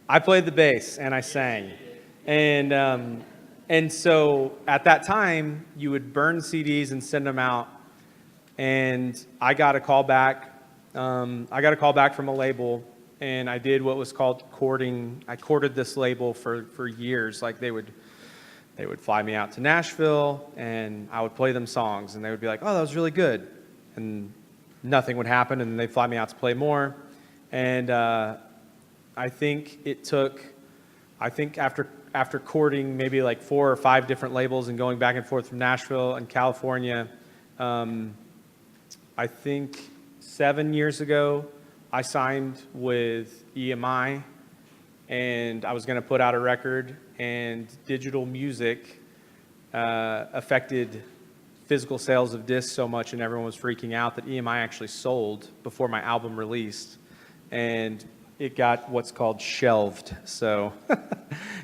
I played the bass and I sang, and so at that time you would burn CDs and send them out, and I got a call back. I got a call back from a label, and I did what was called courting. I courted this label for years. Like they would fly me out to Nashville, and I would play them songs, and they would be like, oh, that was really good. And nothing would happen, and they'd fly me out to play more. And I think after courting maybe like 4 or 5 different labels and going back and forth from Nashville and California, I think 7 years ago, I signed with EMI, and I was going to put out a record, and digital music affected physical sales of discs so much, and everyone was freaking out, that EMI actually sold before my album released, and it got what's called shelved. So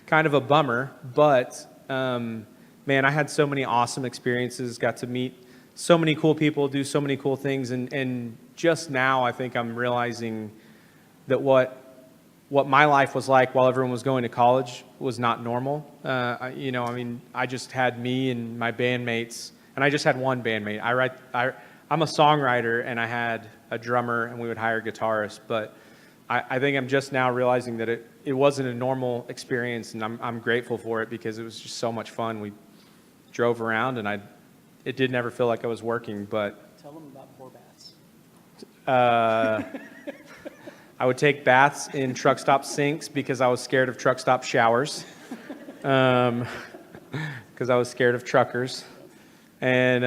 kind of a bummer, but man, I had so many awesome experiences, got to meet so many cool people, do so many cool things, and just now I think I'm realizing that what my life was like while everyone was going to college was not normal. I just had me and my bandmates, and I just had one bandmate. I'm a songwriter, and I had a drummer, and we would hire guitarists, but I think I'm just now realizing that it wasn't a normal experience, and I'm grateful for it because it was just so much fun. We drove around, and it did never feel like I was working, but... Tell them about poor bats. I would take baths in truck stop sinks because I was scared of truck stop showers, because I was scared of truckers. And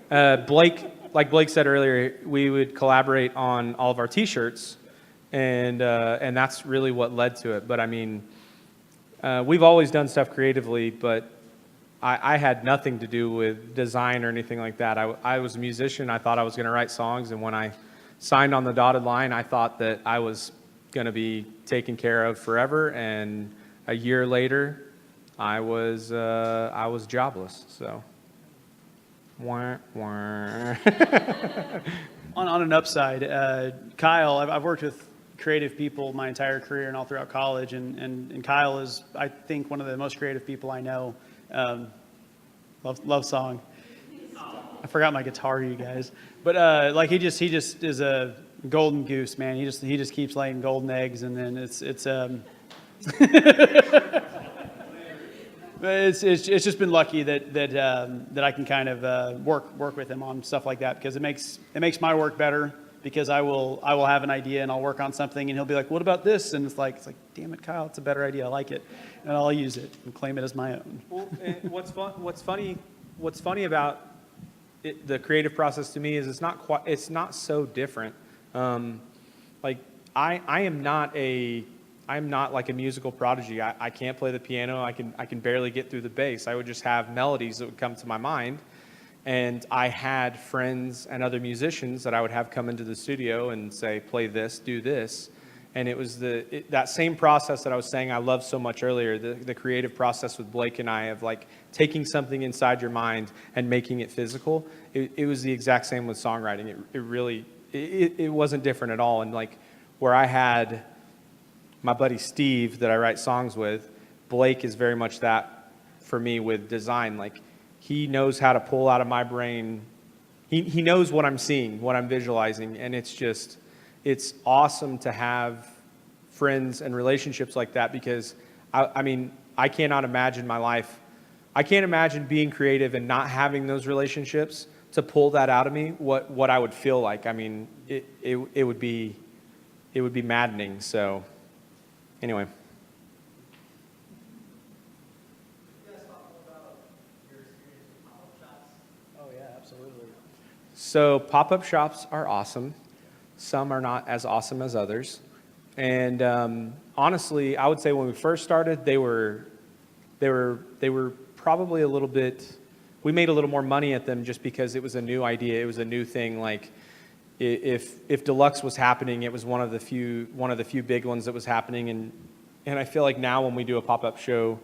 like Blake said earlier, we would collaborate on all of our T-shirts, and that's really what led to it. But I mean, we've always done stuff creatively, but I had nothing to do with design or anything like that. I was a musician. I thought I was going to write songs, and when I signed on the dotted line, I thought that I was going to be taken care of forever, and a year later, I was jobless. So, wah, wah. On an upside, Kyle, I've worked with creative people my entire career and all throughout college, and Kyle is, I think, one of the most creative people I know. Love song. I forgot my guitar, you guys. But like he just is a golden goose, man. He just keeps laying golden eggs, and then it's it's just been lucky that I can kind of work with him on stuff like that, because it makes my work better, because I will have an idea and I'll work on something, and he'll be like, what about this? And it's like, damn it, Kyle, it's a better idea. I like it, and I'll use it and claim it as my own. Well, and what's funny about the creative process to me is it's not so different. Like I am not like a musical prodigy. I can't play the piano. I can barely get through the bass. I would just have melodies that would come to my mind. And I had friends and other musicians that I would have come into the studio and say, play this, do this. And it was that same process that I was saying I loved so much earlier, the creative process with Blake and I, of like taking something inside your mind and making it physical. It was the exact same with songwriting. It wasn't different at all. And like where I had my buddy Steve that I write songs with, Blake is very much that for me with design. Like he knows how to pull out of my brain. He knows what I'm seeing, what I'm visualizing, and it's awesome to have friends and relationships like that because, I mean, I cannot imagine my life. I can't imagine being creative and not having those relationships to pull that out of me, what I would feel like. I mean, it would be maddening. So anyway. Oh, yeah, absolutely. So pop-up shops are awesome. Some are not as awesome as others. And honestly, I would say when we first started, they were probably a little bit, we made a little more money at them just because it was a new idea. It was a new thing. Like if Deluxe was happening, it was one of the few big ones that was happening. And I feel like now when we do a pop-up show,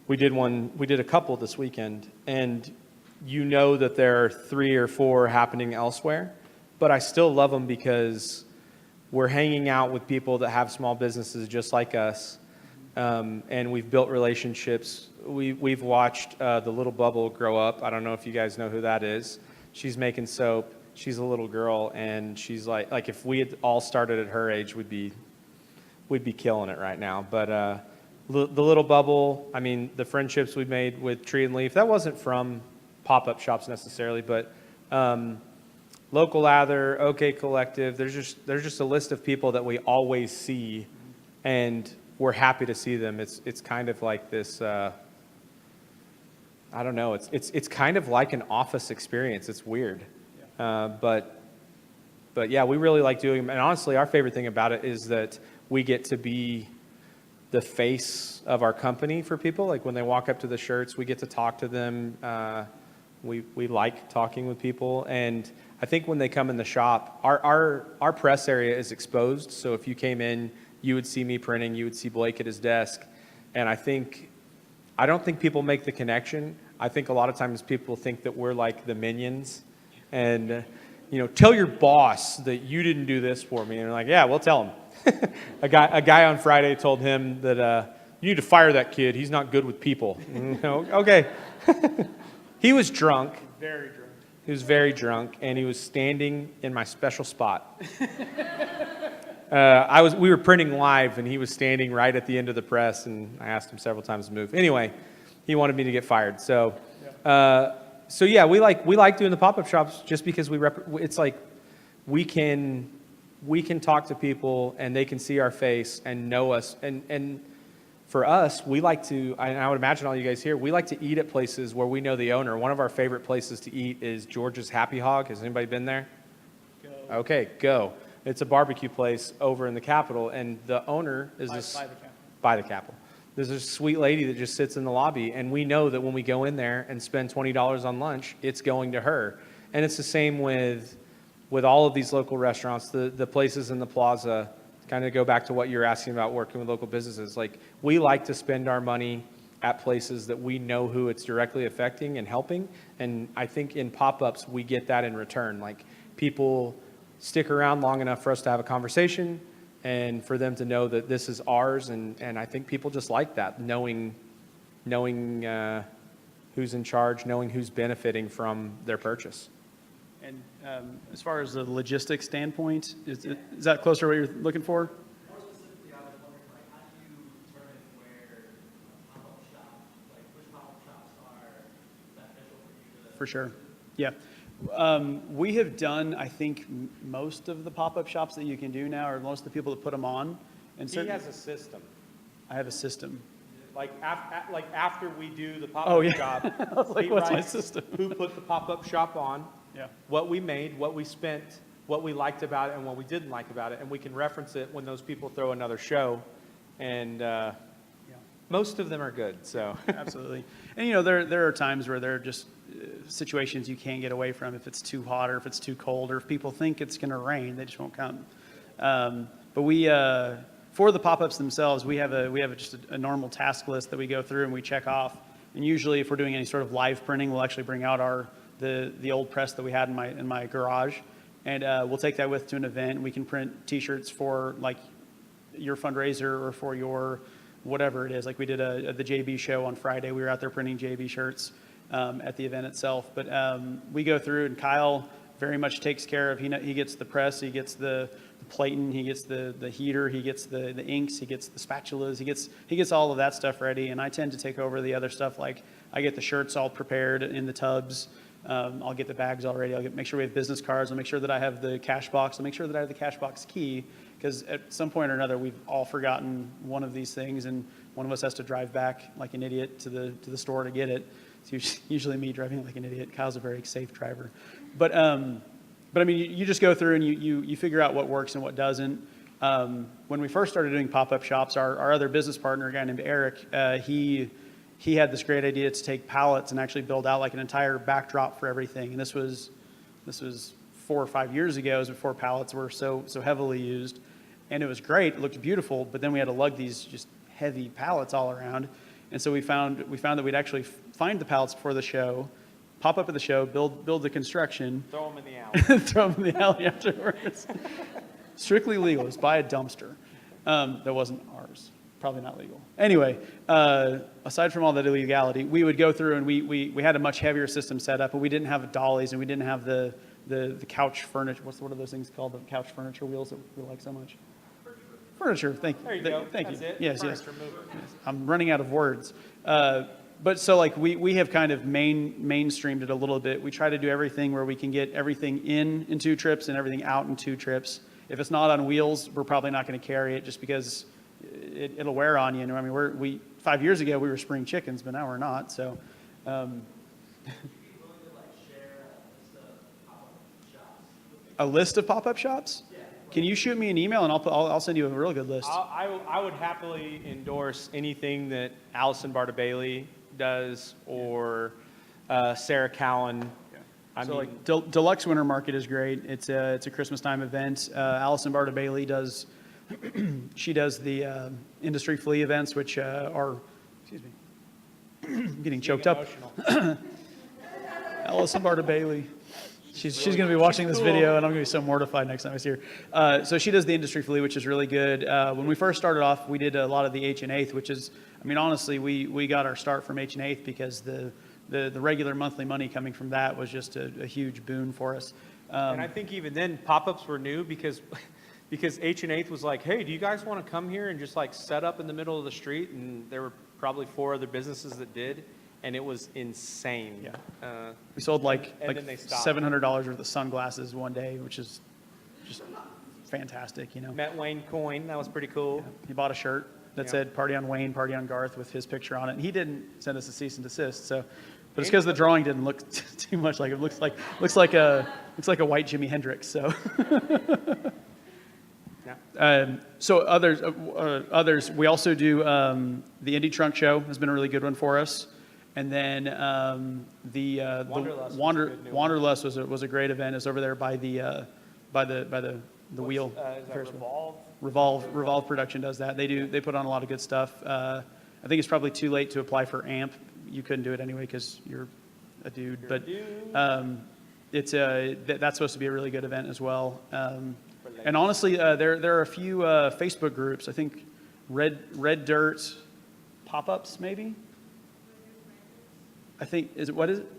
we did a couple this weekend, and you know that there are 3 or 4 happening elsewhere, but I still love them because we're hanging out with people that have small businesses just like us, and we've built relationships. We've watched the Little Bubble grow up. I don't know if you guys know who that is. She's making soap. She's a little girl, and she's like if we had all started at her age, we'd be killing it right now. But the Little Bubble, I mean, the friendships we made with Tree and Leaf, that wasn't from pop-up shops necessarily, but Local Lather, OK Collective, there's just a list of people that we always see, and we're happy to see them. It's kind of like this, I don't know, it's kind of like an office experience. It's weird. But yeah, we really like doing them. And honestly, our favorite thing about it is that we get to be the face of our company for people. Like when they walk up to the shirts, we get to talk to them. We like talking with people. And I think when they come in the shop, our press area is exposed. So if you came in, you would see me printing, you would see Blake at his desk. And I don't think people make the connection. I think a lot of times people think that we're like the minions. And, tell your boss that you didn't do this for me. And they're like, yeah, we'll tell him. A guy on Friday told him that you need to fire that kid. He's not good with people. Okay. He was drunk. Very drunk. He was very drunk, and he was standing in my special spot. We were printing live, and he was standing right at the end of the press, and I asked him several times to move. Anyway, he wanted me to get fired. So yeah, we like doing the pop-up shops just because it's like we can talk to people and they can see our face and know us. And for us, we like to, and I would imagine all you guys here, we like to eat at places where we know the owner. One of our favorite places to eat is George's Happy Hog. Has anybody been there? Go. Okay, go. It's a barbecue place over in the Capitol, and the owner is by the Capitol. There's a sweet lady that just sits in the lobby, and we know that when we go in there and spend $20 on lunch, it's going to her. And it's the same with all of these local restaurants, the places in the plaza. Kind of go back to what you're asking about working with local businesses. Like, we like to spend our money at places that we know who it's directly affecting and helping. And I think in pop-ups, we get that in return. Like, people stick around long enough for us to have a conversation and for them to know that this is ours. And I think people just like that, knowing who's in charge, knowing who's benefiting from their purchase. And as far as the logistics standpoint, is that closer to what you're looking for? More specifically, I was wondering, like, how do you determine where pop-up shops, like, which pop-up shops are beneficial for you to... For sure. Yeah. We have done, I think, most of the pop-up shops that you can do now, or most of the people that put them on. And He has a system. I have a system. Like after we do the pop-up shop, I was like, he what's my writes system? Who put the pop-up shop on, Yeah. what we made, what we spent, what we liked about it, and what we didn't like about it, and we can reference it when those people throw another show. And most of them are good. So Absolutely. And there are times where there are just situations you can't get away from if it's too hot or if it's too cold or if people think it's going to rain, they just won't come. But we for the pop-ups themselves, we have just a normal task list that we go through and we check off. And usually, if we're doing any sort of live printing, we'll actually bring out the old press that we had in my garage, and we'll take that with to an event. We can print T-shirts for like your fundraiser or for your whatever it is. Like we did the JB show on Friday. We were out there printing JB shirts, at the event itself. But we go through, and Kyle very much takes care of, he gets the press, he gets the platen, he gets the heater, he gets the inks, he gets the spatulas, he gets all of that stuff ready, and I tend to take over the other stuff. Like I get the shirts all prepared in the tubs. I'll get the bags all ready. Make sure we have business cards. I'll make sure that I have the cash box. I'll make sure that I have the cash box key, because at some point or another we've all forgotten one of these things, and one of us has to drive back like an idiot to the store to get it. It's usually me driving like an idiot. Kyle's a very safe driver, but I mean, you just go through and you figure out what works and what doesn't. When we first started doing pop-up shops, our other business partner, a guy named Eric, he had this great idea to take pallets and actually build out like an entire backdrop for everything. And this was 4 or 5 years ago. It was before pallets were so heavily used, and it was great. It looked beautiful, but then we had to lug these just heavy pallets all around. And so we found that we'd actually find the pallets before the show, pop up at the show, build the construction, Throw them in the alley. throw them in the alley afterwards. Strictly legal. It was by a dumpster. That wasn't ours. Probably not legal. Anyway, aside from all that illegality, we would go through and we had a much heavier system set up, but we didn't have dollies and we didn't have the couch furniture. What are those things called? The couch furniture wheels that we like so much? Furniture. Thank you. There you go. Thank That's you. it. Yes. Furniture mover. I'm running out of words. But so like we have kind of mainstreamed it a little bit. We try to do everything where we can get everything in 2 trips and everything out in 2 trips. If it's not on wheels, we're probably not going to carry it just because it'll wear on you. And I mean, 5 years ago we were spring chickens, but now we're not. So. A list of pop-up shops? Can you shoot me an email and I'll send you a real good list. I would happily endorse anything that Allison Barta-Bailey does, or Sarah Cowan. I So mean, like Deluxe Winter Market is great. It's a Christmas time event. Allison Barta-Bailey does she does the industry flea events, which are, excuse me, I'm getting choked up. emotional. Allison Barta-Bailey. She's going to be watching this video, and I'm going to be so mortified next time I see her. So she does the industry flea, which is really good. When we first started off, we did a lot of the H&Eighth, which is, I mean, honestly, we got our start from H&Eighth because the regular monthly money coming from that was just a huge boon for us. And I think even then, pop-ups were new because H&Eighth was like, hey, do you guys want to come here and just like set up in the middle of the street? And there were probably 4 other businesses that did, and it was insane. Yeah. We sold like then they stopped. $700 worth of sunglasses one day, which is just fantastic, you know. Met Wayne Coyne, that was pretty cool. He bought a shirt that Yeah. said "Party on Wayne, Party on Garth" with his picture on it, and he didn't send us a cease and desist. So, but it's because the drawing didn't look too much like it. Looks like a white Jimi Hendrix. So. So others, we also do the Indie Trunk Show has been a really good one for us, and then the Wanderlust was a good new one. Wanderlust was a great event. It's over there by the wheel. Is that Revolve? Revolve Production does that. They put on a lot of good stuff. I think it's probably too late to apply for AMP. You couldn't do it anyway because you're a dude. But it's that's supposed to be a really good event as well. And honestly, there are a few Facebook groups. I think Red Dirt pop-ups maybe. I think what is it?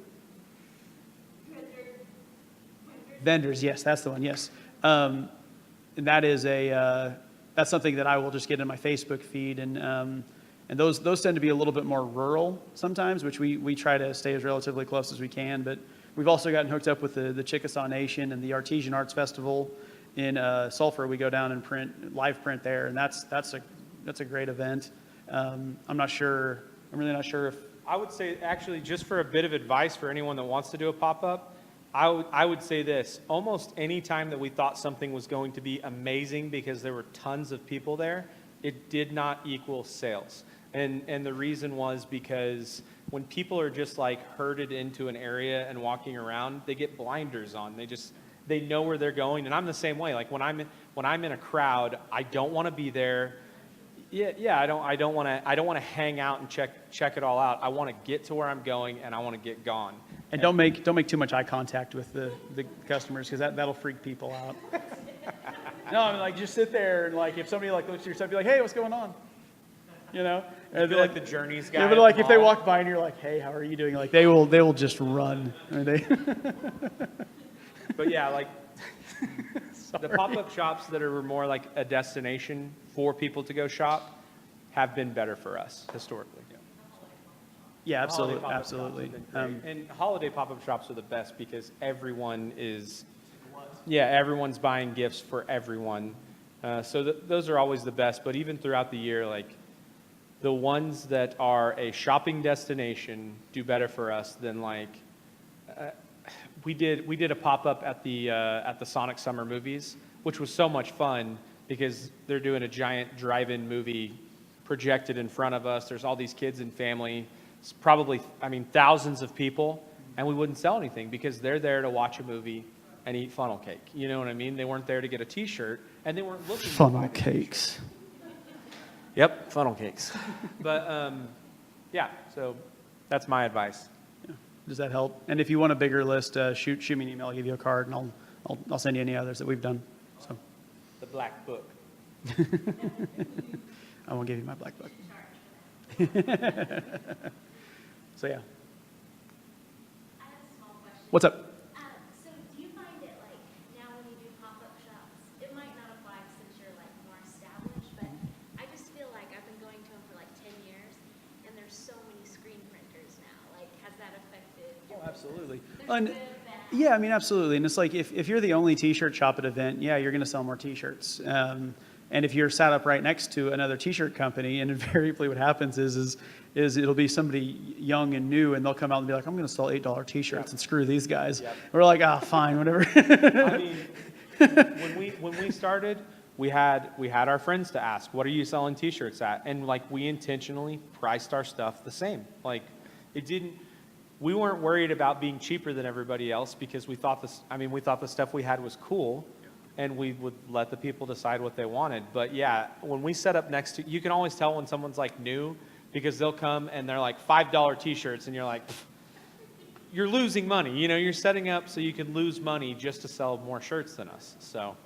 Vendors. Yes, that's the one. Yes. And that is that's something that I will just get in my Facebook feed, and those tend to be a little bit more rural sometimes, which we try to stay as relatively close as we can. But we've also gotten hooked up with the Chickasaw Nation and the Artesian Arts Festival in Sulphur. We go down and live print there, and that's a great event. I'm really not sure if. I would say, actually, just for a bit of advice for anyone that wants to do a pop-up, I would say this. Almost any time that we thought something was going to be amazing because there were tons of people there, it did not equal sales. And the reason was because when people are just like herded into an area and walking around, they get blinders on. They know where they're going. And I'm the same way. Like when I'm in a crowd, I don't want to be there. Yeah, I don't want to hang out and check it all out. I want to get to where I'm going, and I want to get gone. And don't make too much eye contact with the customers, because that'll freak people out. No, I mean, like just sit there and like if somebody like looks at your stuff, be like, hey, what's going on? you know? I feel like the Journeys guy. Yeah, but like if they walk by and you're like, hey, how are you doing? Like they will just run. I mean, they But yeah, like the Sorry. pop-up shops that are more like a destination for people to go shop have been better for us historically. Yeah, Holiday absolutely, pop-up shops have absolutely. been great. And holiday pop-up shops are the best because everyone is, yeah, everyone's buying gifts for everyone. So those are always the best. But even throughout the year, like the ones that are a shopping destination do better for us than like we did a pop-up at the Sonic Summer Movies, which was so much fun because they're doing a giant drive-in movie projected in front of us. There's all these kids and family. It's probably, I mean, thousands of people, and we wouldn't sell anything because they're there to watch a movie and eat funnel cake. You know what I mean? They weren't there to get a T-shirt, and they weren't looking to buy Funnel the T-shirt. cakes. Yep, funnel cakes. But yeah, so that's my advice. Does that help? And if you want a bigger list, shoot me an email. I'll give you a card, and I'll send you any others that we've done. So The Black Book. I won't give you my black book. So yeah, I have a small question. what's up? So do you find it like, now when you do pop-up shops, it might not apply since you're like more established, but I just feel like I've been going to them for like 10 years, and there's so many screen printers now. Like, has that affected your business? Absolutely. There's good, bad. Yeah, I mean, absolutely. And it's like if you're the only T-shirt shop at an event, yeah, you're going to sell more T-shirts. And if you're sat up right next to another T-shirt company, and invariably what happens is it'll be somebody young and new, and they'll come out and be like, I'm going to sell $8 T-shirts and screw these guys. Yep. We're like, ah, fine, whatever. I mean, when we started, we had our friends to ask, what are you selling T-shirts at? And like we intentionally priced our stuff the same. Like we weren't worried about being cheaper than everybody else because we thought the stuff we had was cool, and we would let the people decide what they wanted. But yeah, when we set up next to, you can always tell when someone's like new because they'll come and they're like $5 T-shirts, and you're like, you're losing money. You know, you're setting up so you can lose money just to sell more shirts than us. So,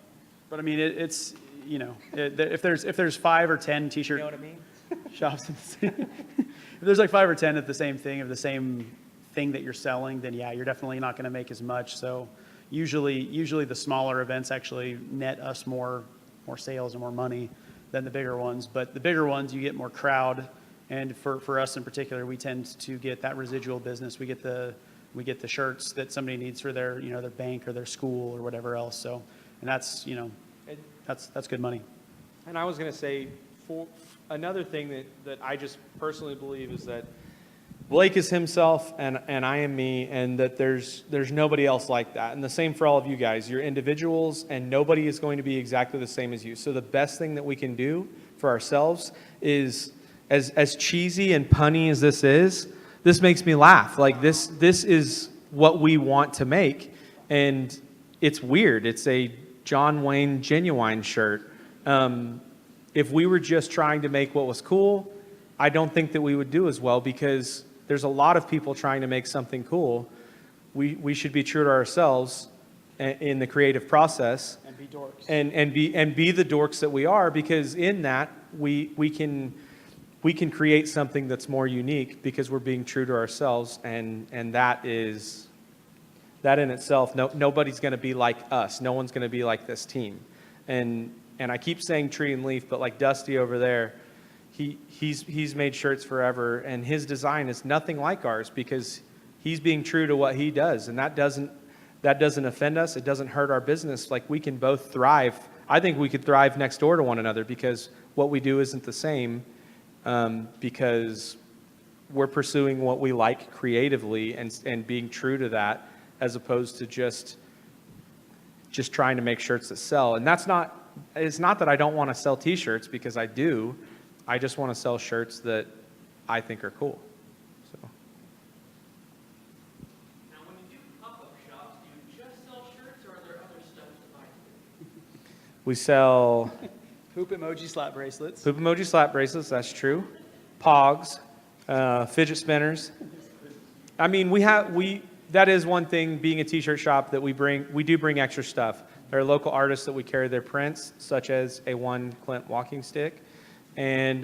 But I mean, it's, you know, if there's 5 or 10 T-shirt you know what I mean? shops, if there's like 5 or 10 of the same thing, of the same thing that you're selling, then yeah, you're definitely not going to make as much. So usually the smaller events actually net us more sales and more money than the bigger ones. But the bigger ones, you get more crowd, and for us in particular, we tend to get that residual business. We get the shirts that somebody needs for their, you know, their bank or their school or whatever else. So, and that's, you know, that's good money. And I was going to say, for another thing that I just personally believe is that Blake is himself and I am me, and that there's nobody else like that. And the same for all of you guys. You're individuals, and nobody is going to be exactly the same as you. So the best thing that we can do for ourselves is, as cheesy and punny as this makes me laugh. Like this is what we want to make, and it's weird. It's a John Wayne Genuine shirt. If we were just trying to make what was cool, I don't think that we would do as well, because there's a lot of people trying to make something cool. We should be true to ourselves in the creative process And be dorks. and be the dorks that we are, because in that we can create something that's more unique because we're being true to ourselves, and that in itself, nobody's going to be like us. No one's going to be like this team. And I keep saying tree and leaf, but like Dusty over there, he's made shirts forever, and his design is nothing like ours because he's being true to what he does, and that doesn't offend us. It doesn't hurt our business. Like, we can both thrive. I think we could thrive next door to one another because what we do isn't the same, because we're pursuing what we like creatively and being true to that, as opposed to just trying to make shirts that sell. And it's not that I don't want to sell T-shirts, because I do. I just want to sell shirts that I think are cool. So. Now, when you do pop-up shops, do you just sell shirts, or are there other stuff to buy too? We sell Poop emoji slap bracelets. poop emoji slap bracelets, that's true. Pogs, fidget spinners. I mean, that is one thing, being a T-shirt shop, that we do bring extra stuff. There are local artists that we carry their prints, such as a one Clint walking stick. And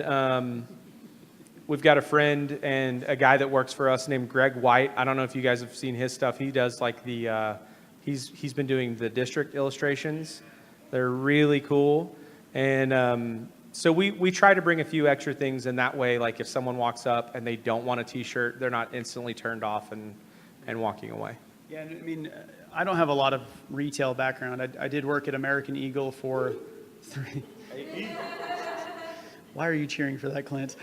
we've got a friend and a guy that works for us named Greg White. I don't know if you guys have seen his stuff. He does like he's been doing the district illustrations. They're really cool. And so we try to bring a few extra things in that way. Like if someone walks up and they don't want a T-shirt, they're not instantly turned off and walking away. Yeah, I mean, I don't have a lot of retail background. I did work at American Eagle for 3. Why are you cheering for that, Clint?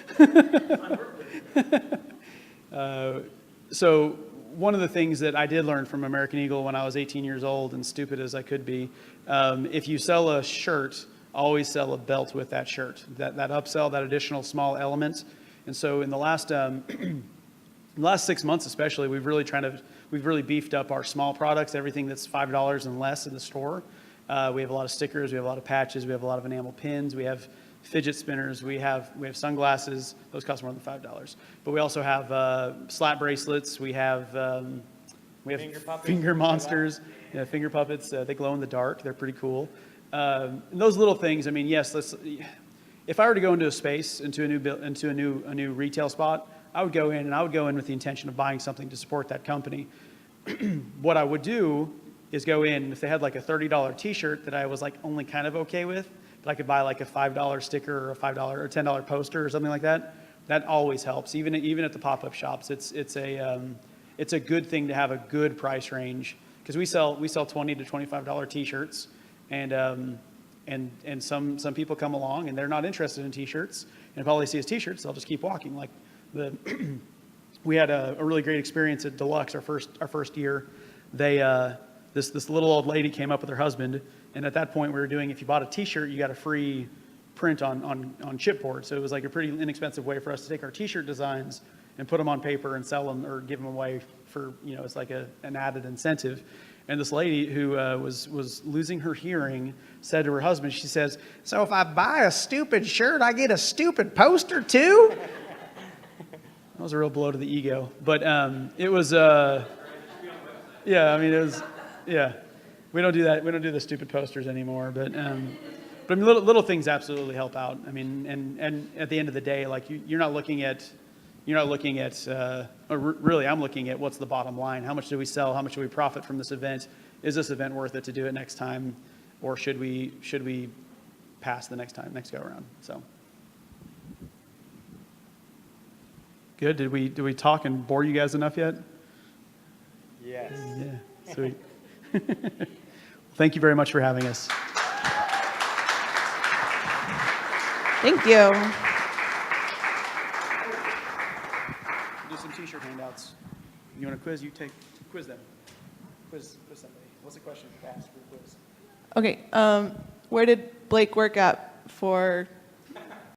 So one of the things that I did learn from American Eagle when I was 18 years old and stupid as I could be, if you sell a shirt, always sell a belt with that shirt. That upsell, that additional small element. And so in the last 6 months especially, we've really beefed up our small products, everything that's $5 and less in the store. We have a lot of stickers, we have a lot of patches, we have a lot of enamel pins, we have fidget spinners, we have sunglasses. Those cost more than $5. But we also have slap bracelets. We have Finger puppets. finger monsters, yeah, finger puppets. They glow in the dark. They're pretty cool. And those little things. I mean, yes. If I were to go into a space, into a new retail spot, I would go in with the intention of buying something to support that company. What I would do is go in, if they had like a $30 T-shirt that I was like only kind of okay with, but I could buy like a $5 sticker or a $5 or $10 poster or something like that. That always helps. Even at the pop-up shops, it's a good thing to have a good price range, because we sell $20 to $25 T-shirts, and some people come along and they're not interested in T-shirts, and if all they see is T-shirts, they'll just keep walking. Like we had a really great experience at Deluxe our first year. This little old lady came up with her husband, and at that point we were doing, if you bought a T-shirt, you got a free print on chipboard. So it was like a pretty inexpensive way for us to take our T-shirt designs and put them on paper and sell them or give them away for, it's like an added incentive. And this lady who was losing her hearing said to her husband, she says, "So if I buy a stupid shirt, I get a stupid poster too?" That was a real blow to the ego. But it was, yeah, I mean, it was, yeah. We don't do that. We don't do the stupid posters anymore. But I mean, little things absolutely help out. I mean, and at the end of the day, like you're not looking at, or really, I'm looking at what's the bottom line. How much do we sell? How much do we profit from this event? Is this event worth it to do it next time, or should we pass the next go around? So. Good. Did we talk and bore you guys enough yet? Yes. Yeah. Sweet. Thank you very much for having us. Thank you. Do some T-shirt handouts. You want to quiz? You quiz them. Quiz somebody. What's the question to ask for the quiz? Okay. Where did Blake work at for